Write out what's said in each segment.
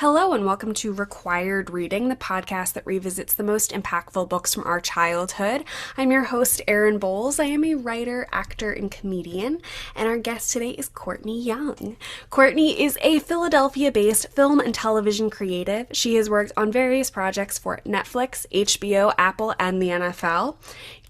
Hello, and welcome to Required Reading, the podcast that revisits the most impactful books from our childhood. I'm your host, Erin Bowles. I am a writer, actor, and comedian, and our guest today is Courtney Young. Courtney is a Philadelphia-based film and television creative. She has worked on various projects for Netflix, HBO, Apple, and the NFL.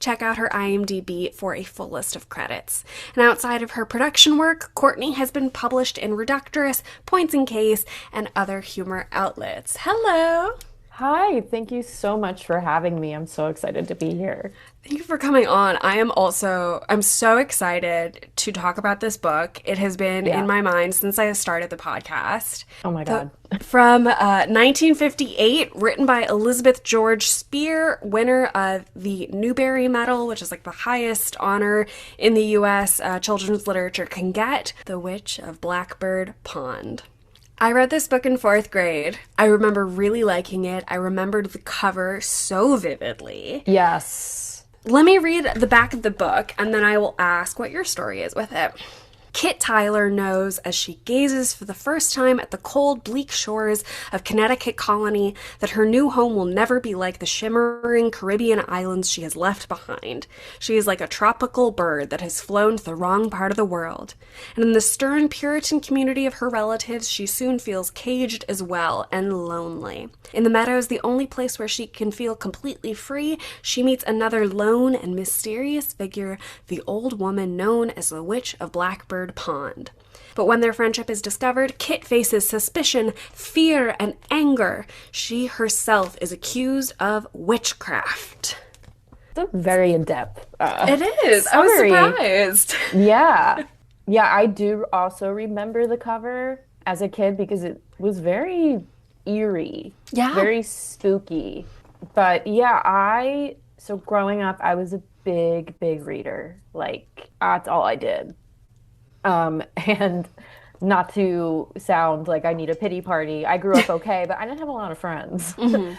Check out her IMDb for a full list of credits. And outside of her production work, Courtney has been published in Reductress, Points and Case, and other humor outlets. Hello! Hi, thank you so much for having me. I'm so excited to be here. Thank you for coming on. I'm so excited to talk about this book. It has been in my mind since I started the podcast. Oh my God. From 1958, written by Elizabeth George Spear, winner of the Newbery Medal, which is like the highest honor in the U.S. Children's literature can get, The Witch of Blackbird Pond. I read this book in fourth grade. I remember really liking it. I remembered the cover so vividly. Yes. Let me read the back of the book, and then I will ask what your story is with it. Kit Tyler knows as she gazes for the first time at the cold, bleak shores of Connecticut colony that her new home will never be like the shimmering Caribbean islands she has left behind. She is like a tropical bird that has flown to the wrong part of the world. And in the stern Puritan community of her relatives, she soon feels caged as well and lonely. In the meadows, the only place where she can feel completely free, she meets another lone and mysterious figure, the old woman known as the Witch of Blackbird Pond. But when their friendship is discovered, Kit faces suspicion, fear, and anger. She herself is accused of witchcraft. It's a very in-depth It is. summary. I was surprised. Yeah. Yeah, I do also remember the cover as a kid because it was very eerie. Yeah. Very spooky. But yeah, so growing up, I was a big reader. Like, that's all I did. And not to sound like I need a pity party, I grew up okay, but I didn't have a lot of friends.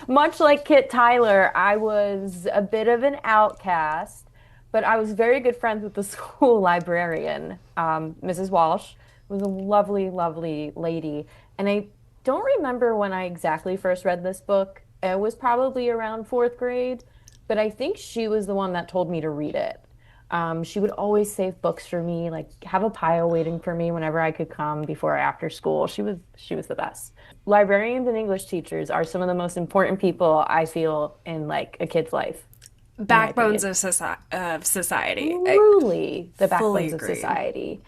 Much like Kit Tyler, I was a bit of an outcast, but I was very good friends with the school librarian, Mrs. Walsh, who was a lovely lady. And I don't remember when I exactly first read this book. It was probably around fourth grade, but I think she was the one that told me to read it. She would always save books for me, like have a pile waiting for me whenever I could come before or after school. She was the best. Librarians and English teachers are some of the most important people I feel in like a kid's life. Backbones of society. Truly the fully backbones of agree. society.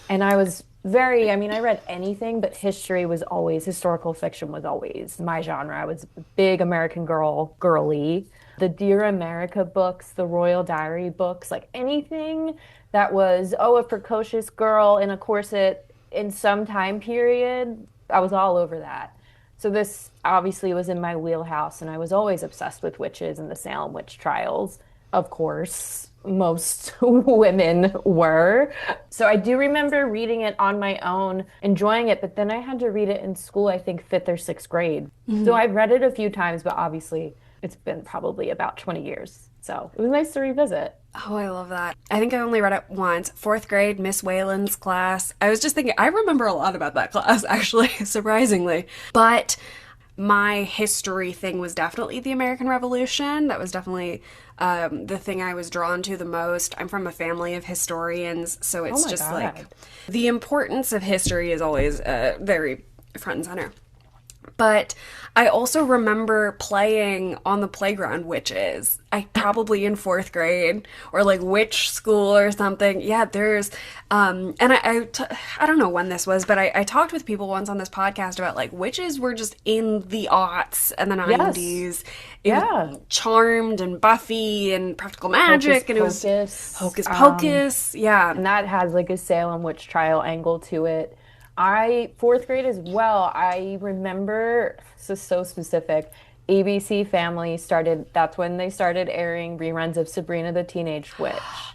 And I read anything, but historical fiction was always my genre. I was a big American girly. The Dear America books, the Royal Diary books, like anything that was, a precocious girl in a corset in some time period, I was all over that. So this obviously was in my wheelhouse, and I was always obsessed with witches and the Salem witch trials. Of course, most women were. So I do remember reading it on my own, enjoying it, but then I had to read it in school, I think fifth or sixth grade. So I've read it a few times, but obviously it's been probably about 20 years. So it was nice to revisit. Oh, I love that. I think I only read it once. Fourth grade, Miss Whalen's class. I was just thinking, I remember a lot about that class, actually, surprisingly. But my history thing was definitely the American Revolution. That was definitely the thing I was drawn to the most. I'm from a family of historians, so it's just God. like the importance of history is always very front and center. But I also remember playing on the playground witches. I probably in fourth grade or like witch school or something. Yeah, there's, and I don't know when this was, but I talked with people once on this podcast about like witches were just in the aughts and the 90s. It was Charmed and Buffy and Practical Magic and it was Hocus Pocus. Yeah. And that has like a Salem witch trial angle to it. Fourth grade as well, I remember, this is so specific, ABC Family that's when they started airing reruns of Sabrina the Teenage Witch.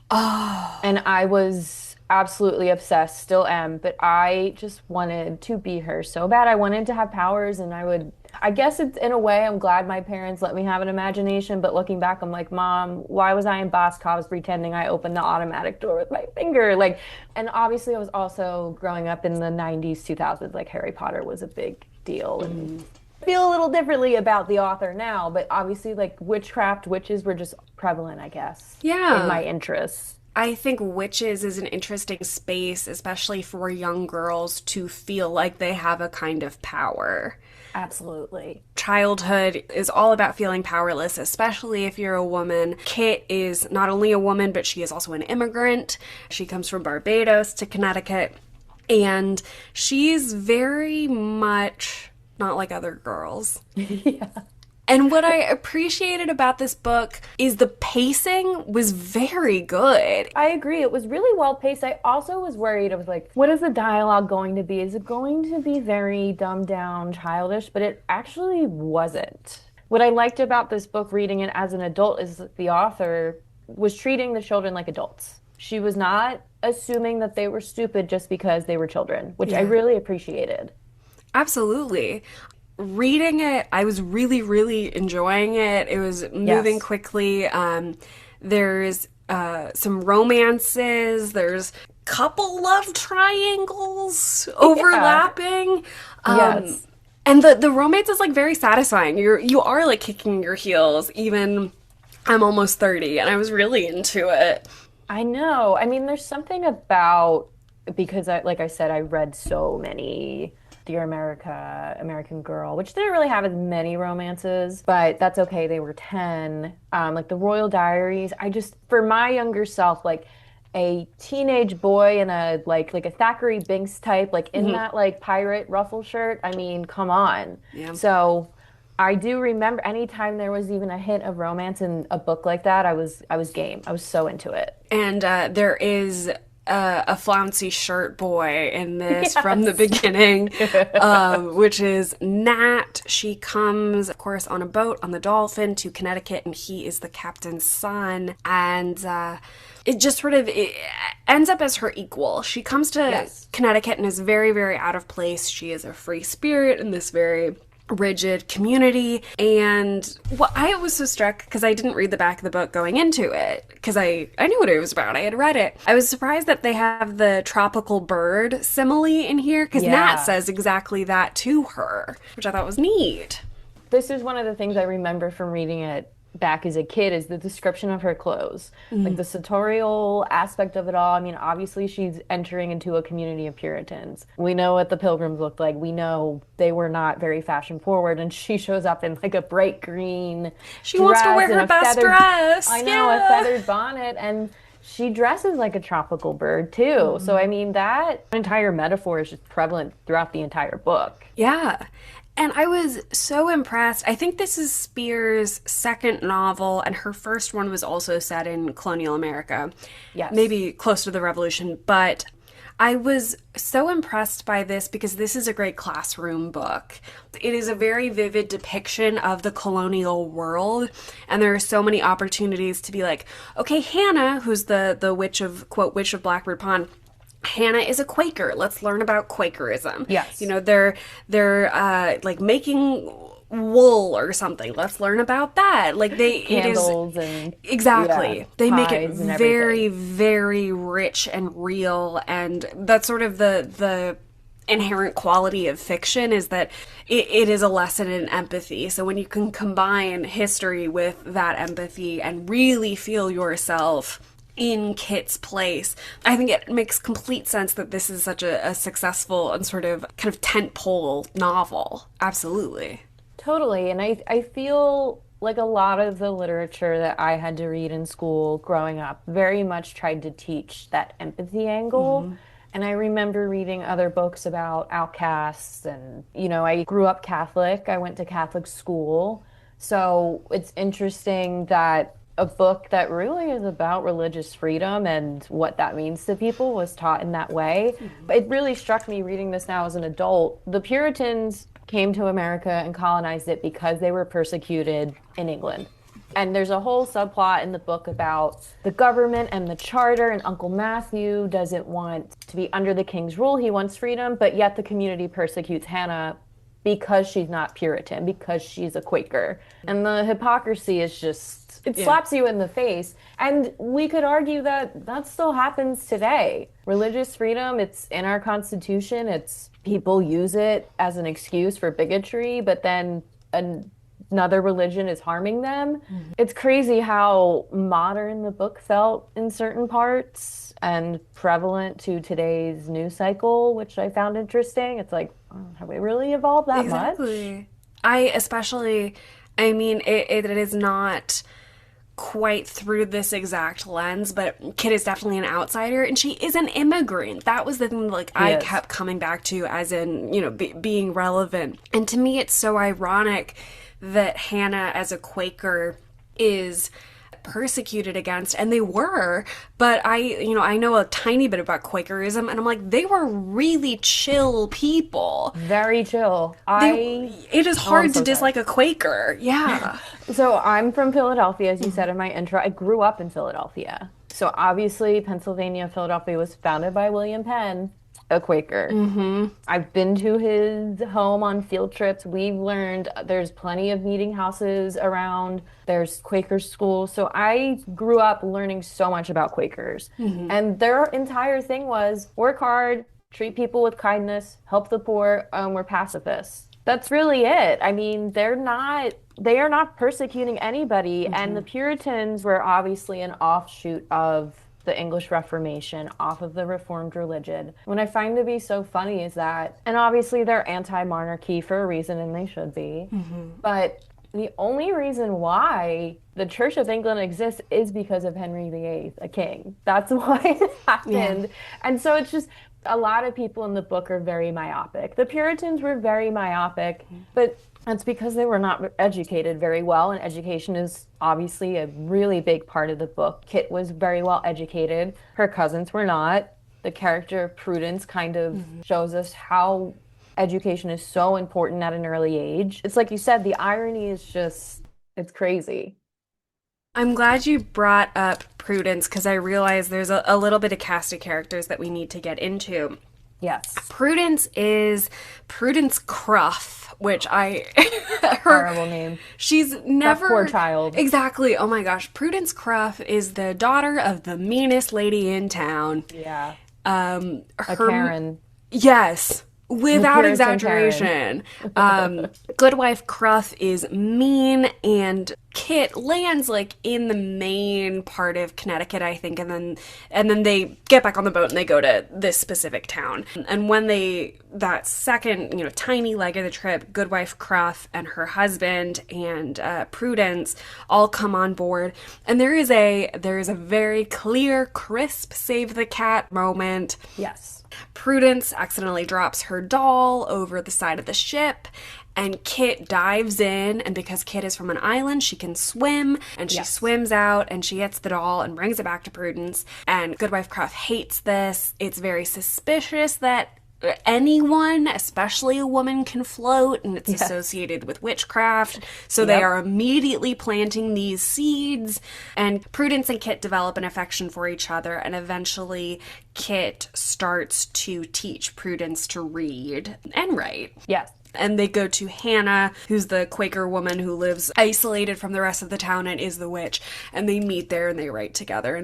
Oh. And I was absolutely obsessed, still am, but I just wanted to be her so bad. I wanted to have powers, and I guess it's in a way, I'm glad my parents let me have an imagination, but looking back, I'm like, Mom, why was I in Boscov's pretending I opened the automatic door with my finger? Like, and obviously I was also growing up in the 90s, 2000s, like Harry Potter was a big deal. And I feel a little differently about the author now, but obviously, like, witchcraft, witches were just prevalent, I guess, in Yeah. my interests. I think witches is an interesting space, especially for young girls to feel like they have a kind of power. Absolutely. Childhood is all about feeling powerless, especially if you're a woman. Kit is not only a woman, but she is also an immigrant. She comes from Barbados to Connecticut, and she's very much not like other girls. Yeah. And what I appreciated about this book is the pacing was very good. I agree. It was really well paced. I also was worried. I was like, what is the dialogue going to be? Is it going to be very dumbed down, childish? But it actually wasn't. What I liked about this book, reading it as an adult, is that the author was treating the children like adults. She was not assuming that they were stupid just because they were children, which I Yeah. really appreciated. Absolutely. Reading it, I was really, really enjoying it. It was moving Yes. quickly. There's some romances. There's couple love triangles overlapping. Yes. And the romance is like very satisfying. You are like kicking your heels. Even I'm almost 30, and I was really into it. I know. I mean, there's something about because like I said, I read so many Dear America, American Girl, which didn't really have as many romances, but that's okay. They were 10. Like the Royal Diaries. I just, for my younger self, like a teenage boy in a like a Thackeray Binks type, like in that like pirate ruffle shirt. I mean, come on. Yeah. So I do remember anytime there was even a hint of romance in a book like that, I was game. I was so into it. And there is a flouncy shirt boy in this from the Yes. beginning, which is Nat. She comes, of course, on a boat on the Dolphin to Connecticut, and he is the captain's son. And it just sort of it ends up as her equal. She comes to Yes. Connecticut and is very, very out of place. She is a free spirit in this very rigid community. And what I was so struck because I didn't read the back of the book going into it because I knew what it was about. I had read it. I was surprised that they have the tropical bird simile in here because Nat Yeah. says exactly that to her, which I thought was neat. This is one of the things I remember from reading it back as a kid is the description of her clothes. Like the sartorial aspect of it all. I mean, obviously she's entering into a community of Puritans. We know what the Pilgrims looked like. We know they were not very fashion forward, and she shows up in like a bright green She wants to dress wear and her a best feathered, dress. I know, a Yeah. feathered bonnet, and she dresses like a tropical bird too. So I mean, that entire metaphor is just prevalent throughout the entire book. Yeah. And I was so impressed. I think this is Spears' second novel, and her first one was also set in colonial America. Yes. Maybe close to the Revolution. But I was so impressed by this because this is a great classroom book. It is a very vivid depiction of the colonial world, and there are so many opportunities to be like, okay, Hannah, who's the witch of, quote, witch of Blackbird Pond, Hannah is a Quaker. Let's learn about Quakerism. Yes. You know, they're like making wool or something. Let's learn about that. Like Candles and exactly. yeah, They make it pies and very, everything. very rich and real, and that's sort of the inherent quality of fiction is that it is a lesson in empathy. So when you can combine history with that empathy and really feel yourself in Kit's place, I think it makes complete sense that this is such a successful and sort of kind of tentpole novel. Absolutely. Totally. And I feel like a lot of the literature that I had to read in school growing up very much tried to teach that empathy angle. And I remember reading other books about outcasts. And, you know, I grew up Catholic, I went to Catholic school. So it's interesting that a book that really is about religious freedom and what that means to people was taught in that way. It really struck me reading this now as an adult. The Puritans came to America and colonized it because they were persecuted in England. And there's a whole subplot in the book about the government and the charter, and Uncle Matthew doesn't want to be under the king's rule. He wants freedom, but yet the community persecutes Hannah because she's not Puritan, because she's a Quaker. And the hypocrisy is just, it Yeah. slaps you in the face. And we could argue that that still happens today. Religious freedom, it's in our Constitution. It's people use it as an excuse for bigotry, but then another religion is harming them. It's crazy how modern the book felt in certain parts and prevalent to today's news cycle, which I found interesting. It's like, oh, have we really evolved that much? Exactly. I especially, I mean, it is not quite through this exact lens, but Kit is definitely an outsider, and she is an immigrant. That was the thing, like, I kept coming back to as in, you know, being relevant. And to me, it's so ironic that Hannah, as a Quaker, is persecuted against, and they were, but I know a tiny bit about Quakerism, and I'm like, they were really chill people. Very chill. It is hard to dislike a Quaker. Yeah. So I'm from Philadelphia, as you said in my intro. I grew up in Philadelphia. So obviously, Pennsylvania, Philadelphia was founded by William Penn, a Quaker. I've been to his home on field trips. We've learned there's plenty of meeting houses around. There's Quaker schools. So I grew up learning so much about Quakers. And their entire thing was work hard, treat people with kindness, help the poor, we're pacifists. That's really it. I mean, they are not persecuting anybody. And the Puritans were obviously an offshoot of the English Reformation, off of the Reformed religion. What I find to be so funny is that, and obviously they're anti-monarchy for a reason, and they should be, but the only reason why the Church of England exists is because of Henry VIII, a king. That's why it happened. Yeah. And so it's just, a lot of people in the book are very myopic. The Puritans were very myopic, but that's because they were not educated very well, and education is obviously a really big part of the book. Kit was very well educated. Her cousins were not. The character of Prudence kind of shows us how education is so important at an early age. It's like you said, the irony is just, it's crazy. I'm glad you brought up Prudence, because I realize there's a little bit of cast of characters that we need to get into. Yes. Prudence is Prudence Cruff, which horrible name. She's never... That poor child. Exactly. Oh my gosh. Prudence Cruff is the daughter of the meanest lady in town. Yeah. A Karen. Yes. Without exaggeration. Goodwife Cruff is mean, and Kit lands like in the main part of Connecticut, I think, and then they get back on the boat and they go to this specific town. And when that second, tiny leg of the trip, Goodwife Cruff and her husband and Prudence all come on board, and there is a very clear, crisp save the cat moment. Yes. Prudence accidentally drops her doll over the side of the ship, and Kit dives in, and because Kit is from an island, she can swim, and she swims out, and she gets the doll and brings it back to Prudence, and Goodwife Cruff hates this. It's very suspicious that anyone, especially a woman, can float, and it's associated with witchcraft, so they are immediately planting these seeds, and Prudence and Kit develop an affection for each other, and eventually Kit starts to teach Prudence to read and write. Yes. And they go to Hannah, who's the Quaker woman who lives isolated from the rest of the town and is the witch, and they meet there and they write together,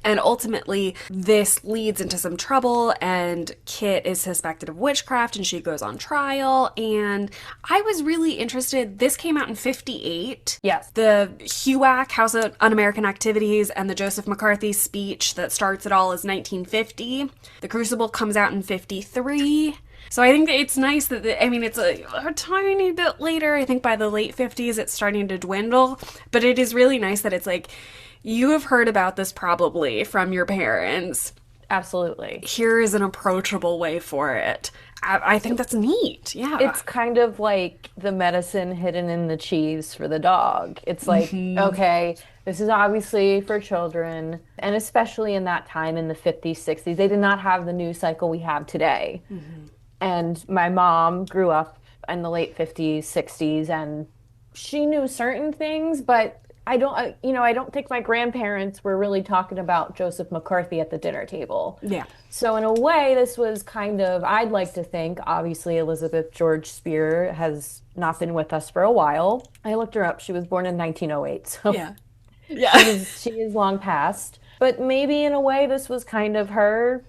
and ultimately, this leads into some trouble, and Kit is suspected of witchcraft, and she goes on trial, and I was really interested. This came out in 1958. Yes. The HUAC, House of Un-American Activities, and the Joseph McCarthy speech that starts it all is 1950. The Crucible comes out in 1953. So I think that it's nice that, it's a tiny bit later. I think by the late 50s, it's starting to dwindle, but it is really nice that it's like, you have heard about this probably from your parents. Absolutely. Here is an approachable way for it. I think that's neat. Yeah. It's kind of like the medicine hidden in the cheese for the dog. It's like, okay, this is obviously for children. And especially in that time in the 50s, 60s, they did not have the news cycle we have today. And my mom grew up in the late 50s, 60s, and she knew certain things, but I don't think my grandparents were really talking about Joseph McCarthy at the dinner table. Yeah. So in a way, this was kind of, I'd like to think, obviously Elizabeth George Spear has not been with us for a while. I looked her up. She was born in 1908, so Yeah. Yeah. she is long past. But maybe in a way, this was kind of her,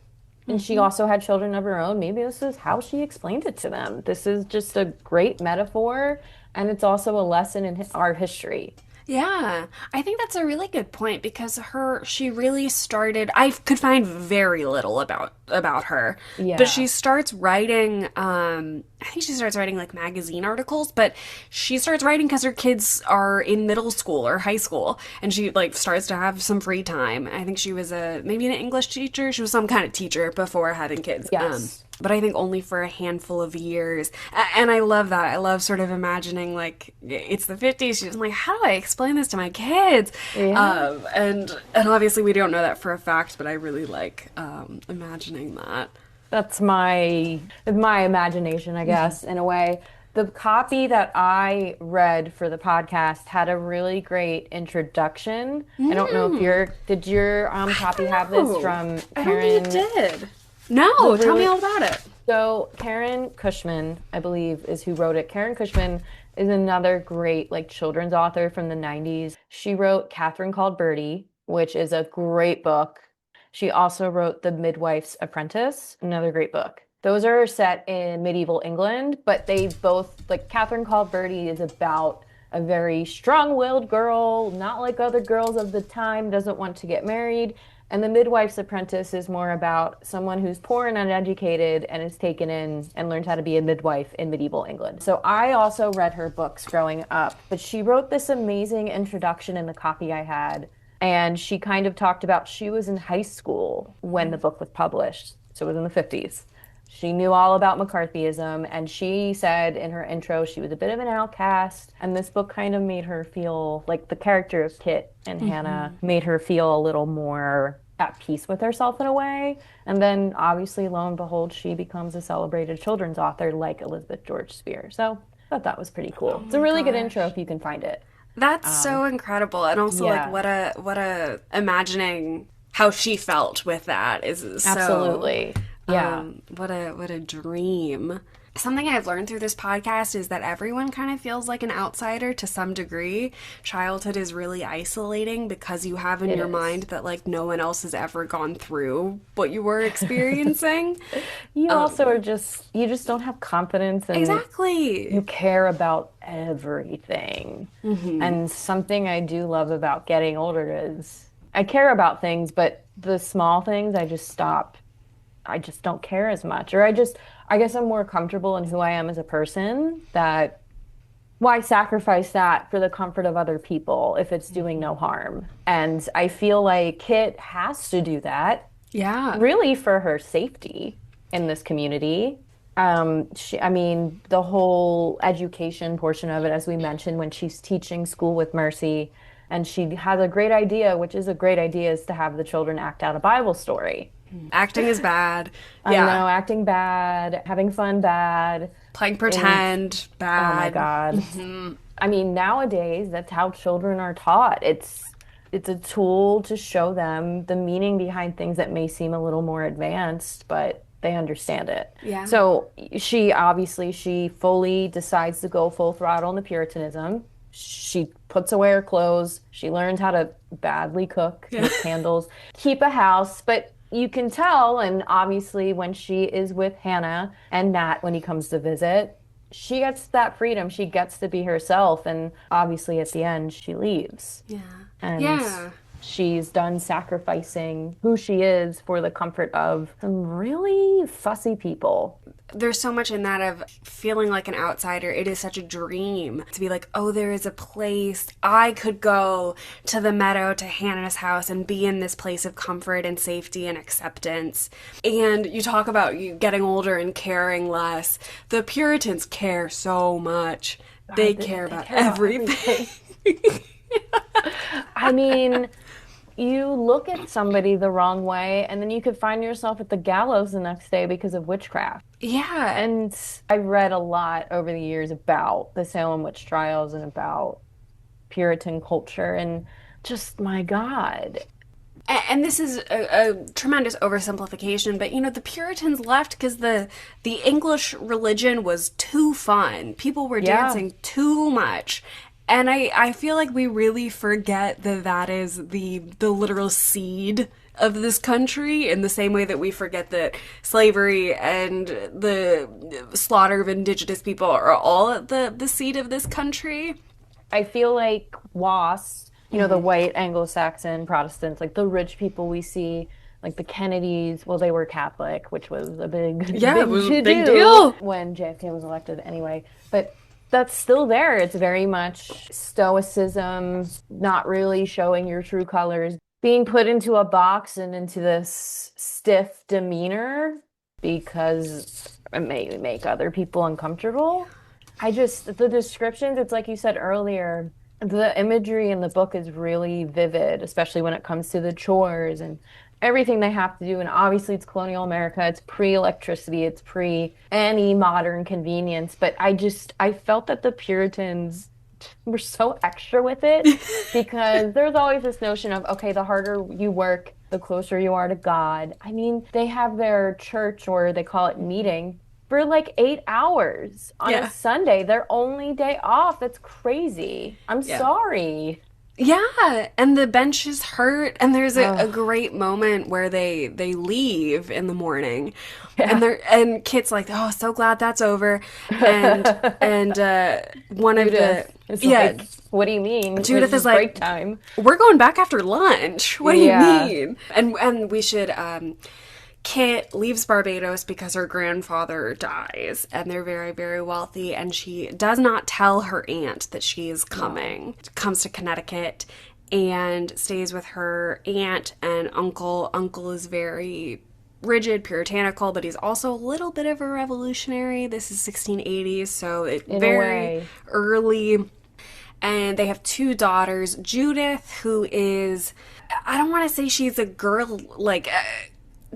and she hmm also had children of her own. Maybe this is how she explained it to them. This is just a great metaphor, and it's also a lesson in our history. Yeah, I think that's a really good point because she really started, I could find very little about her, but Yeah. she starts writing, I think she starts writing like magazine articles, but she starts writing because her kids are in middle school or high school, and she like starts to have some free time. I think she was maybe an English teacher. She was some kind of teacher before having kids. Yes. But I think only for a handful of years. And I love that. I love sort of imagining like it's the 50s. She's like, how do I explain this to my kids? Yeah. And obviously we don't know that for a fact, but I really like imagining that. That's my imagination, I guess, in a way. The copy that I read for the podcast had a really great introduction. I don't know if did your copy have this Oh, from I don't think it Karen? did. The No, tell me really all about it. So Karen Cushman, I believe, is who wrote it. Karen Cushman is another great like children's author from the 90s. She wrote Catherine Called Birdie, which is a great book. She also wrote The Midwife's Apprentice, another great book. Those are set in medieval England, but they both, like Catherine Called Birdie is about a very strong-willed girl, not like other girls of the time, doesn't want to get married. And The Midwife's Apprentice is more about someone who's poor and uneducated and is taken in and learns how to be a midwife in medieval England. So I also read her books growing up, but she wrote this amazing introduction in the copy I had. And she kind of talked about she was in high school when the book was published. So it was in the 50s. She knew all about McCarthyism, and she said in her intro she was a bit of an outcast. And this book kind of made her feel like the character of Kit and Hannah made her feel a little more at peace with herself in a way. And then obviously, lo and behold, she becomes a celebrated children's author like Elizabeth George Spear. So I thought that was pretty Oh cool. It's a my really good intro gosh. if you can find it. That's so incredible. And also like Yeah, what a imagining how she felt with that is so absolutely. Yeah. what a dream. Something I've learned through this podcast is that everyone kind of feels like an outsider to some degree. Childhood is really isolating because you have in It your is. mind that like no one else has ever gone through what you were experiencing. You also you just don't have confidence and you Exactly. care about everything. And something I do love about getting older is I care about things, but the small things I just don't care as much. I guess I'm more comfortable in who I am as a person that why sacrifice that for the comfort of other people if it's doing no harm? And I feel like Kit has to do that Yeah. really for her safety in this community. I mean, the whole education portion of it, as we mentioned, when she's teaching School with Mercy, and she has a great idea, which is a great idea, is to have the children act out a Bible story. Acting is bad. I Yeah. know, acting bad, having fun bad, Playing and pretend oh my bad. God. I mean, nowadays, that's how children are taught. It's a tool to show them the meaning behind things that may seem a little more advanced, but they understand it. Yeah. So she fully decides to go full throttle in the Puritanism. She puts away her clothes. She learns how to badly cook, Yeah. make candles, keep a house, but you can tell, and obviously when she is with Hannah and Nat when he comes to visit, she gets that freedom. She gets to be herself, and obviously at the end she leaves. Yeah. And Yeah. she's done sacrificing who she is for the comfort of some really fussy people. There's so much in that of feeling like an outsider. It is such a dream to be like, oh, there is a place I could go to the meadow, to Hannah's house, and be in this place of comfort and safety and acceptance. And you talk about you getting older and caring less. The Puritans care so much. They care They about care about everything. everything. I mean, you look at somebody the wrong way, and then you could find yourself at the gallows the next day because of witchcraft. Yeah. And I read a lot over the years about the Salem witch trials and about Puritan culture. And just, my God. And this is a tremendous oversimplification, but the Puritans left because the English religion was too fun. People were Yeah. dancing too much. And I feel like we really forget that that is the literal seed of this country, in the same way that we forget that slavery and the slaughter of indigenous people are all at the seed of this country. I feel like WASP, the white Anglo-Saxon Protestants, like the rich people we see, like the Kennedys, well, they were Catholic, which was a big, Yeah, big it was a to-do big deal when JFK was elected anyway. But that's still there. It's very much stoicism, not really showing your true colors, being put into a box and into this stiff demeanor because it may make other people uncomfortable. The descriptions, it's like you said earlier, the imagery in the book is really vivid, especially when it comes to the chores and everything they have to do. And obviously it's colonial America, it's pre-electricity, it's pre any modern convenience. But I felt that the Puritans were so extra with it because there's always this notion of, okay, the harder you work, the closer you are to God. I mean, they have their church, or they call it meeting, for like 8 hours on a Sunday, their only day off. That's crazy. I'm sorry. Yeah, and the bench is hurt, and there's a great moment where they leave in the morning, and Kit's like, "Oh, so glad that's over," and one of Judith the is like, "What do you mean?" Judith is like, break time. "We're going back after lunch. What do you mean?" And we should. Kit leaves Barbados because her grandfather dies, and they're very, very wealthy, and she does not tell her aunt that she is coming. Comes to Connecticut and stays with her aunt and uncle. Uncle is very rigid, puritanical, but he's also a little bit of a revolutionary. This is 1680s, so very early. And they have 2 daughters. Judith, who is, I don't want to say she's a girl, like...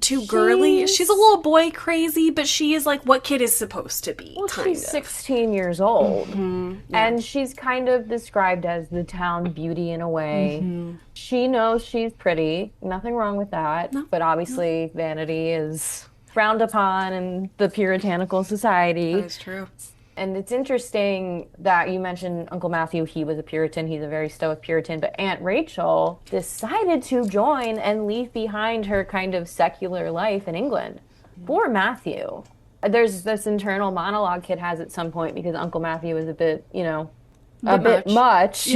too girly. She's a little boy crazy, but she is like what Kit is supposed to be. Well, she's 16 years old. And she's kind of described as the town beauty in a way. She knows she's pretty. Nothing wrong with that. No. But obviously vanity is frowned upon in the Puritanical society. That is true. And it's interesting that you mentioned Uncle Matthew. He was a Puritan. He's a very stoic Puritan. But Aunt Rachel decided to join and leave behind her kind of secular life in England for Matthew. There's this internal monologue Kit has at some point because Uncle Matthew is a bit, a bit much.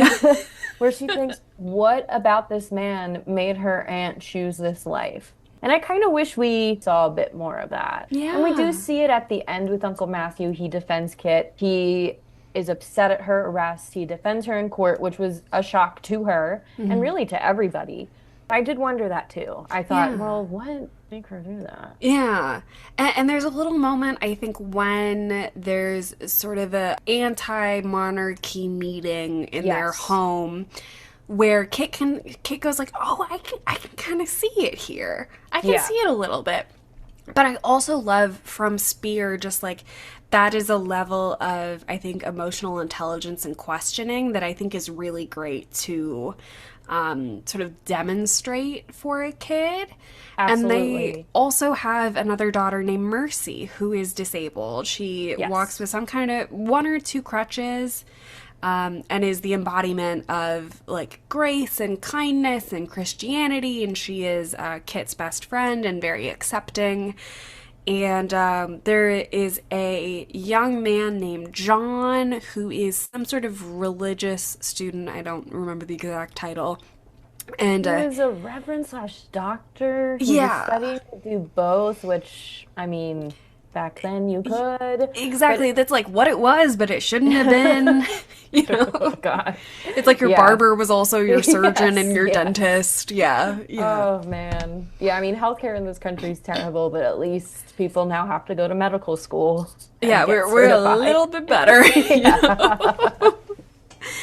Where she thinks, what about this man made her aunt choose this life? And I kind of wish we saw a bit more of that. Yeah. And we do see it at the end with Uncle Matthew. He defends Kit. He is upset at her arrest. He defends her in court, which was a shock to her and really to everybody. I did wonder that too. I thought, well, what make her do that? Yeah. And there's a little moment, I think, when there's sort of a anti-monarchy meeting in their home, where Kit goes like, oh, I can kind of see it here. I can see it a little bit. But I also love from Spear just like that is a level of, I think, emotional intelligence and questioning that I think is really great to sort of demonstrate for a kid. Absolutely. And they also have another daughter named Mercy who is disabled. She walks with some kind of 1 or 2 crutches. And is the embodiment of like grace and kindness and Christianity, and she is Kit's best friend and very accepting. And there is a young man named John who is some sort of religious student. I don't remember the exact title. And he was a reverend/doctor. He was studying to do both, which, I mean, back then you could. Exactly. That's like what it was, but it shouldn't have been. Oh, God. It's like your barber was also your surgeon and your dentist. Yeah. Oh, man. Yeah, I mean, healthcare in this country is terrible, but at least people now have to go to medical school. Yeah, we're a little bit better.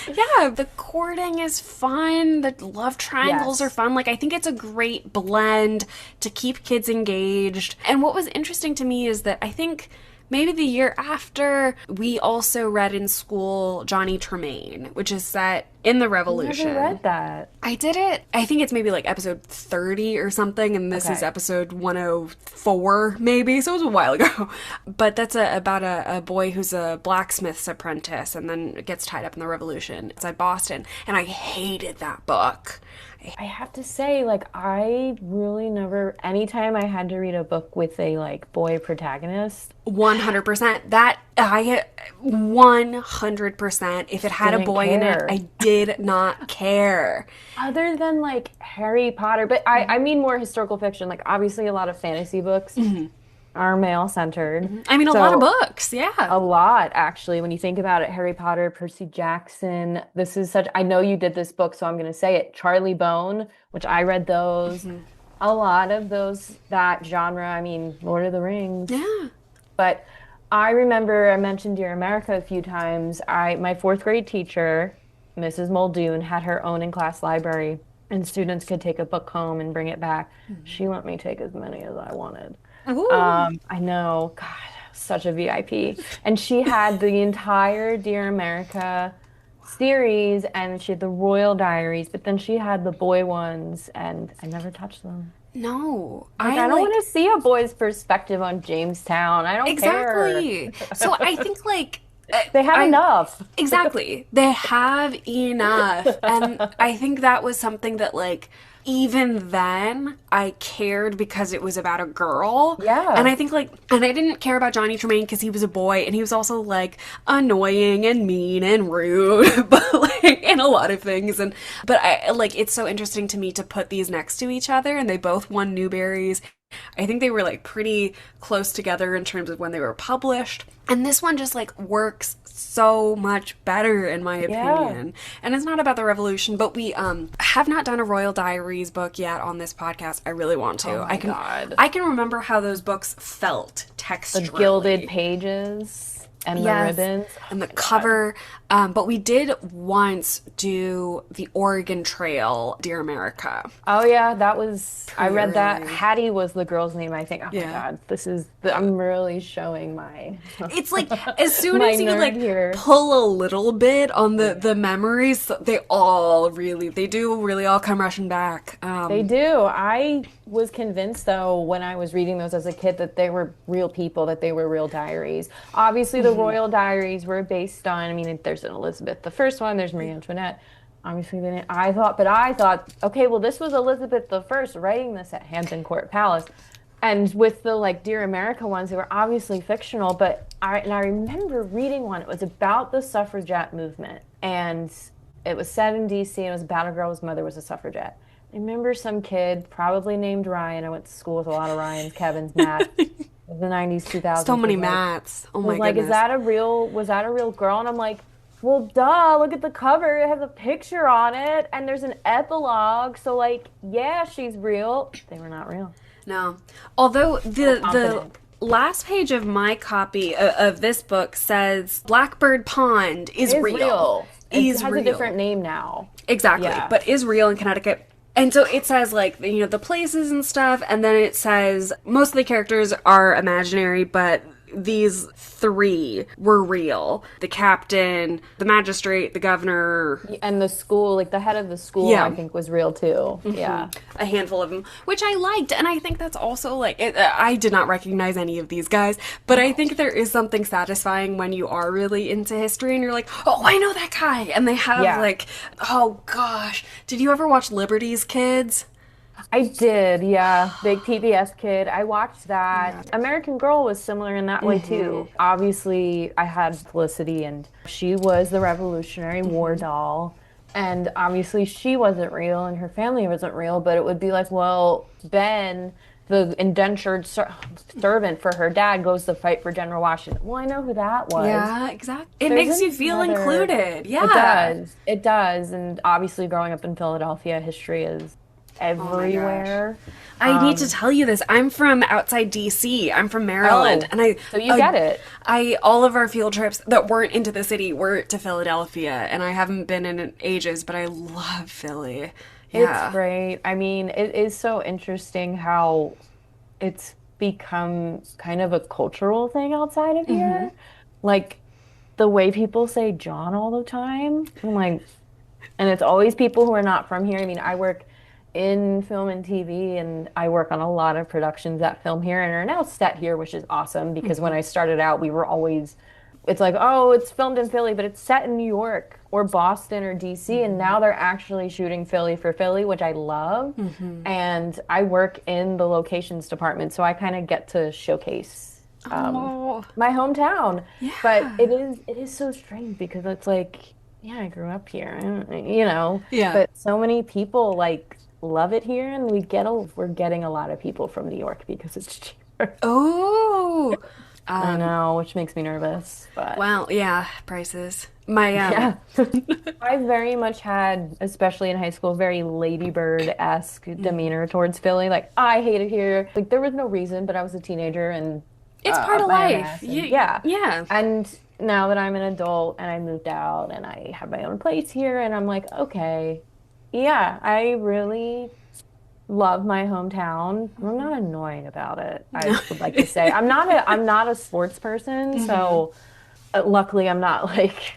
Yeah, the courting is fun. The love triangles are fun. Like, I think it's a great blend to keep kids engaged. And what was interesting to me is that I think maybe the year after, we also read in school Johnny Tremain, which is set in the I never Revolution. read that. I did it. I think it's maybe like episode 30 or something, and this is Okay. episode 104, maybe. So it was a while ago. But that's about a boy who's a blacksmith's apprentice and then gets tied up in the Revolution outside Boston. And I hated that book. I have to say, like, I really never, anytime I had to read a book with a like boy protagonist, 100%. That I 100%. If it had a didn't boy in it, care. I did not care. Other than like Harry Potter, but I mean more historical fiction. Like, obviously, a lot of fantasy books are male centered. I mean, a lot of books. A Yeah. lot, actually, when you think about it. Harry Potter, Percy Jackson. This is such, I know you did this book, so I'm going to say it. Charlie Bone, which I read those. A lot of those, that genre. I mean, Lord of the Rings. Yeah. But I remember I mentioned Dear America a few times. My fourth grade teacher, Mrs. Muldoon, had her own in-class library, and students could take a book home and bring it back. She let me take as many as I wanted. Ooh. I know, God, such a VIP. And she had the entire Dear America series, and she had the Royal Diaries, but then she had the boy ones, and I never touched them. No. Like, I don't want to see a boy's perspective on Jamestown. I don't care. Exactly. So I think like They have enough. exactly. They have enough. And I think that was something that like even then I cared because it was about a girl. Yeah. And I think like and I didn't care about Johnny Tremaine because he was a boy and he was also like annoying and mean and rude but like in a lot of things and but I like it's so interesting to me to put these next to each other and they both won Newberries. I think they were like pretty close together in terms of when they were published. And this one just like works so much better in my opinion. And it's not about the Revolution, but we have not done a Royal Diaries book yet on this podcast. I really want to. Oh my God. I can remember how those books felt The texturally. gilded pages and the ribbons. And the cover. But we did once do the Oregon Trail, Dear America. Oh yeah, that was, I read that. early. Hattie was the girl's name, I think. Oh my Yeah. God, I'm really showing my It's like as soon My as you nerd like here. pull a little bit on the memories, they do really all come rushing back. They do. I was convinced, though, when I was reading those as a kid, that they were real people, that they were real diaries. Obviously, the Royal Diaries were based on, I mean, there's an Elizabeth the First one, there's Marie Antoinette. Obviously, they didn't, I thought, okay, well, this was Elizabeth the First writing this at Hampton Court Palace. And with the, like, Dear America ones, they were obviously fictional, but I remember reading one. It was about the suffragette movement, and it was set in D.C., and it was about a girl whose mother was a suffragette. I remember some kid, probably named Ryan. I went to school with a lot of Ryans, Kevins, Matt. It was the 90s, 2000s. So many was like, Matts. Oh my was like, goodness. was that a real girl? And I'm like, well, duh, look at the cover. It has a picture on it, and there's an epilogue. So, like, yeah, she's real. They were not real. No. Although the confident. last page of my copy of this book says Blackbird Pond is It's real. real. It Is has real. a different name now. Exactly. Yeah. But is real in Connecticut. And so it says, like, you know, the places and stuff, and then it says most of the characters are imaginary, but these three were real. The captain, the magistrate, the governor, And the school, like the head of the school, Yeah. I think was real too. Yeah. a handful of them, which I liked. And I think that's also, like, I did not recognize any of these guys, but I think there is something satisfying when you are really into history and you're like, oh, I know that guy. And they have, Yeah. like, oh, gosh. Did you ever watch Liberty's Kids? I did, yeah. Big PBS kid. I watched that. American Girl was similar in that way too. Obviously, I had Felicity, and she was the Revolutionary War doll. And obviously, she wasn't real, and her family wasn't real. But it would be like, well, Ben, the indentured servant for her dad, goes to fight for General Washington. Well, I know who that was. Yeah, exactly. It There's makes you feel another- included. Yeah. It does. It does. And obviously, growing up in Philadelphia, history is everywhere. I need to tell you this. I'm from outside DC. I'm from Maryland, Oh, and I so you get it. All of our field trips that weren't into the city were to Philadelphia, and I haven't been in ages, but I love Philly. Yeah. It's great. I mean, it is so interesting how it's become kind of a cultural thing outside of here. Like the way people say John all the time. I'm like, And it's always people who are not from here. I mean, I work in film and TV, and I work on a lot of productions that film here and are now set here, which is awesome because when I started out, we were always, it's like, oh, it's filmed in Philly, but it's set in New York or Boston or DC. And now they're actually shooting Philly for Philly, which I love. And I work in the locations department, so I kind of get to showcase Oh, my hometown. But yeah. it is so strange because it's like, yeah, I grew up here, Yeah. but so many people like love it here, and we're getting a lot of people from New York because it's cheaper. Oh, I know, which makes me nervous, but well, yeah, prices. My yeah. I very much had, especially in high school, very Lady Bird-esque demeanor towards Philly. Like, I hate it here. Like, there was no reason, but I was a teenager and it's part up of my own life. ass, and yeah. Yeah. And now that I'm an adult and I moved out and I have my own place here, and I'm like, okay, yeah, I really love my hometown. I'm not annoyed about it. I No. would like to say I'm not a sports person, so luckily I'm not like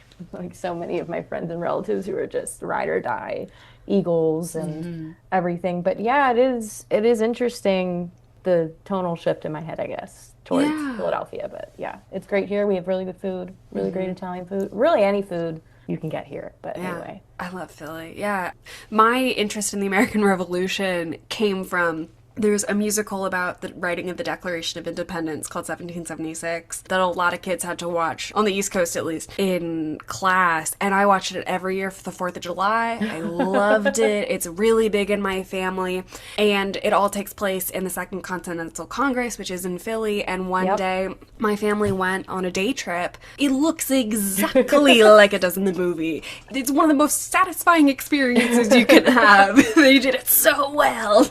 so many of my friends and relatives who are just ride or die Eagles and everything. But yeah, it is interesting the tonal shift in my head, I guess, towards Yeah. Philadelphia. But yeah, it's great here. We have really good food, really great Italian food, really any food you can get here. But Yeah, anyway. I love Philly. Yeah. My interest in the American Revolution came from there's a musical about the writing of the Declaration of Independence called 1776 that a lot of kids had to watch, on the East Coast at least, in class. And I watched it every year for the 4th of July. I loved it. It's really big in my family. And it all takes place in the Second Continental Congress, which is in Philly. And one Yep. day, my family went on a day trip. It looks exactly like it does in the movie. It's one of the most satisfying experiences you can have. They did it so well.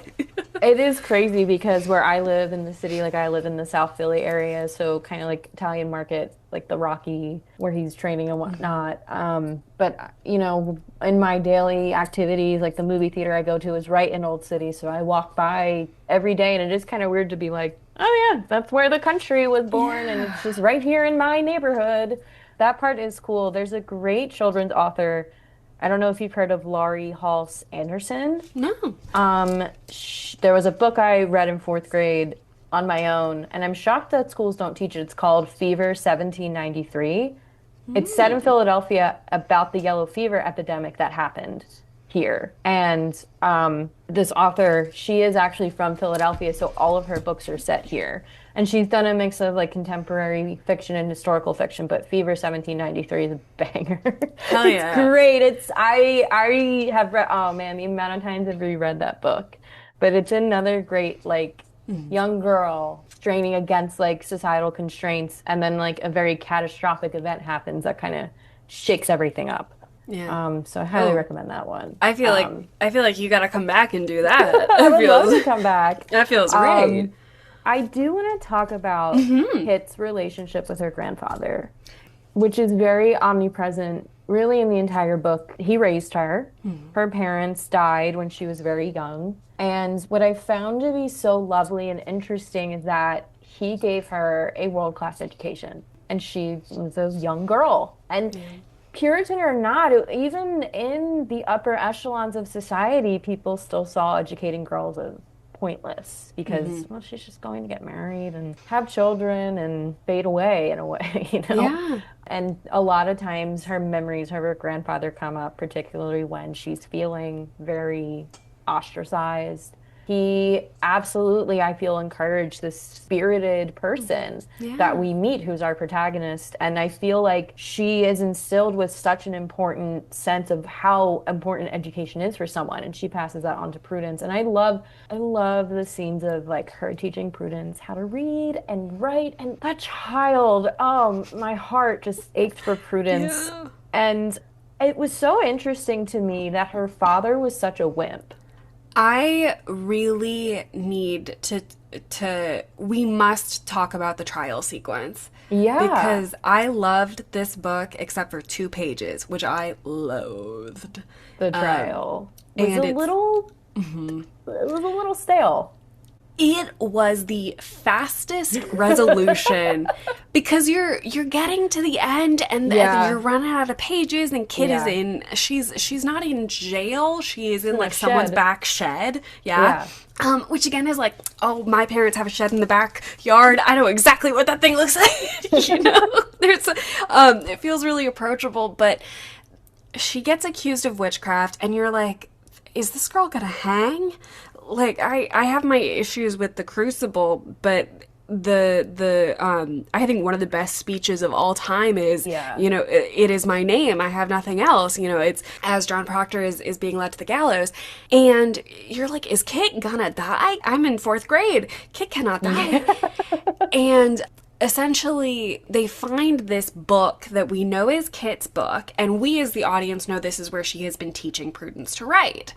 It is crazy because where I live in the city, like I live in the South Philly area, so kind of like Italian market, like the Rocky, where he's training and whatnot. But in my daily activities, like the movie theater I go to is right in Old City, so I walk by every day, and it is kind of weird to be like, oh yeah, that's where the country was born, and it's just right here in my neighborhood. That part is cool. There's a great children's author. I don't know if you've heard of Laurie Halse Anderson. No. There was a book I read in fourth grade on my own, and I'm shocked that schools don't teach it. It's called Fever 1793. It's set in Philadelphia about the yellow fever epidemic that happened here. And this author, she is actually from Philadelphia, so all of her books are set here. And she's done a mix of like contemporary fiction and historical fiction, but Fever 1793 is a banger. Hell It's yeah. great. I have read, oh man, the amount of times I've reread that book. But it's another great like young girl straining against like societal constraints, and then like a very catastrophic event happens that kind of shakes everything up. Yeah. So I highly Oh. recommend that one. I feel like you gotta come back and do that. I That would love to feels come back. that feels great. I do want to talk about Kit's relationship with her grandfather, which is very omnipresent, really, in the entire book. He raised her. Her parents died when she was very young. And what I found to be so lovely and interesting is that he gave her a world-class education. And she was a young girl. And Puritan or not, even in the upper echelons of society, people still saw educating girls as pointless because, well, she's just going to get married and have children and fade away in a way, Yeah. And a lot of times her memories of her grandfather come up, particularly when she's feeling very ostracized. He absolutely, I feel, encouraged this spirited person that we meet who's our protagonist. And I feel like she is instilled with such an important sense of how important education is for someone. And she passes that on to Prudence. And I love the scenes of like her teaching Prudence how to read and write. And that child, my heart just ached for Prudence. Yeah. And it was so interesting to me that her father was such a wimp. I really need we must talk about the trial sequence. Yeah. Because I loved this book except for 2 pages, which I loathed. The trial was and a little, it was a little stale. It was the fastest resolution because you're getting to the end and you're running out of pages, and Kit is in, she's not in jail, she is in like someone's back shed. Which again is like, oh, my parents have a shed in the backyard. I know exactly what that thing looks like. You know, there's it feels really approachable, but she gets accused of witchcraft, and you're like, is this girl gonna hang? Like, I have my issues with the Crucible, but I think one of the best speeches of all time is, you know, it is my name, I have nothing else. You know, it's as John Proctor is being led to the gallows, and you're like, is Kit gonna die? I'm in 4th grade. Kit cannot die. And essentially, they find this book that we know is Kit's book, and we as the audience know this is where she has been teaching Prudence to write.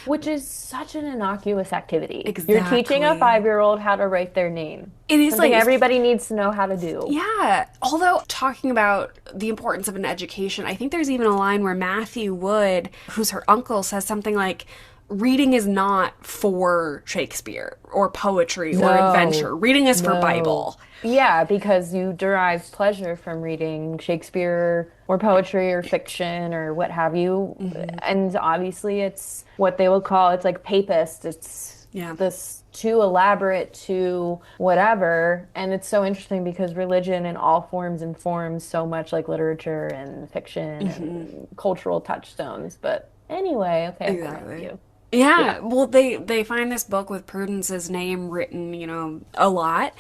Which is such an innocuous activity. Exactly. You're teaching a 5-year-old how to write their name. It is something like everybody needs to know how to do. Yeah. Although, talking about the importance of an education, I think there's even a line where Matthew Wood, who's her uncle, says something like, reading is not for Shakespeare or poetry or adventure. Reading is for Bible. Yeah, because you derive pleasure from reading Shakespeare or poetry or fiction or what have you. And obviously it's what they would call, it's like papist. It's this too elaborate, too whatever. And it's so interesting because religion in all forms informs so much, like literature and fiction and cultural touchstones. But anyway, okay, I'm fine with you. Yeah, well, they find this book with Prudence's name written, you know, a lot,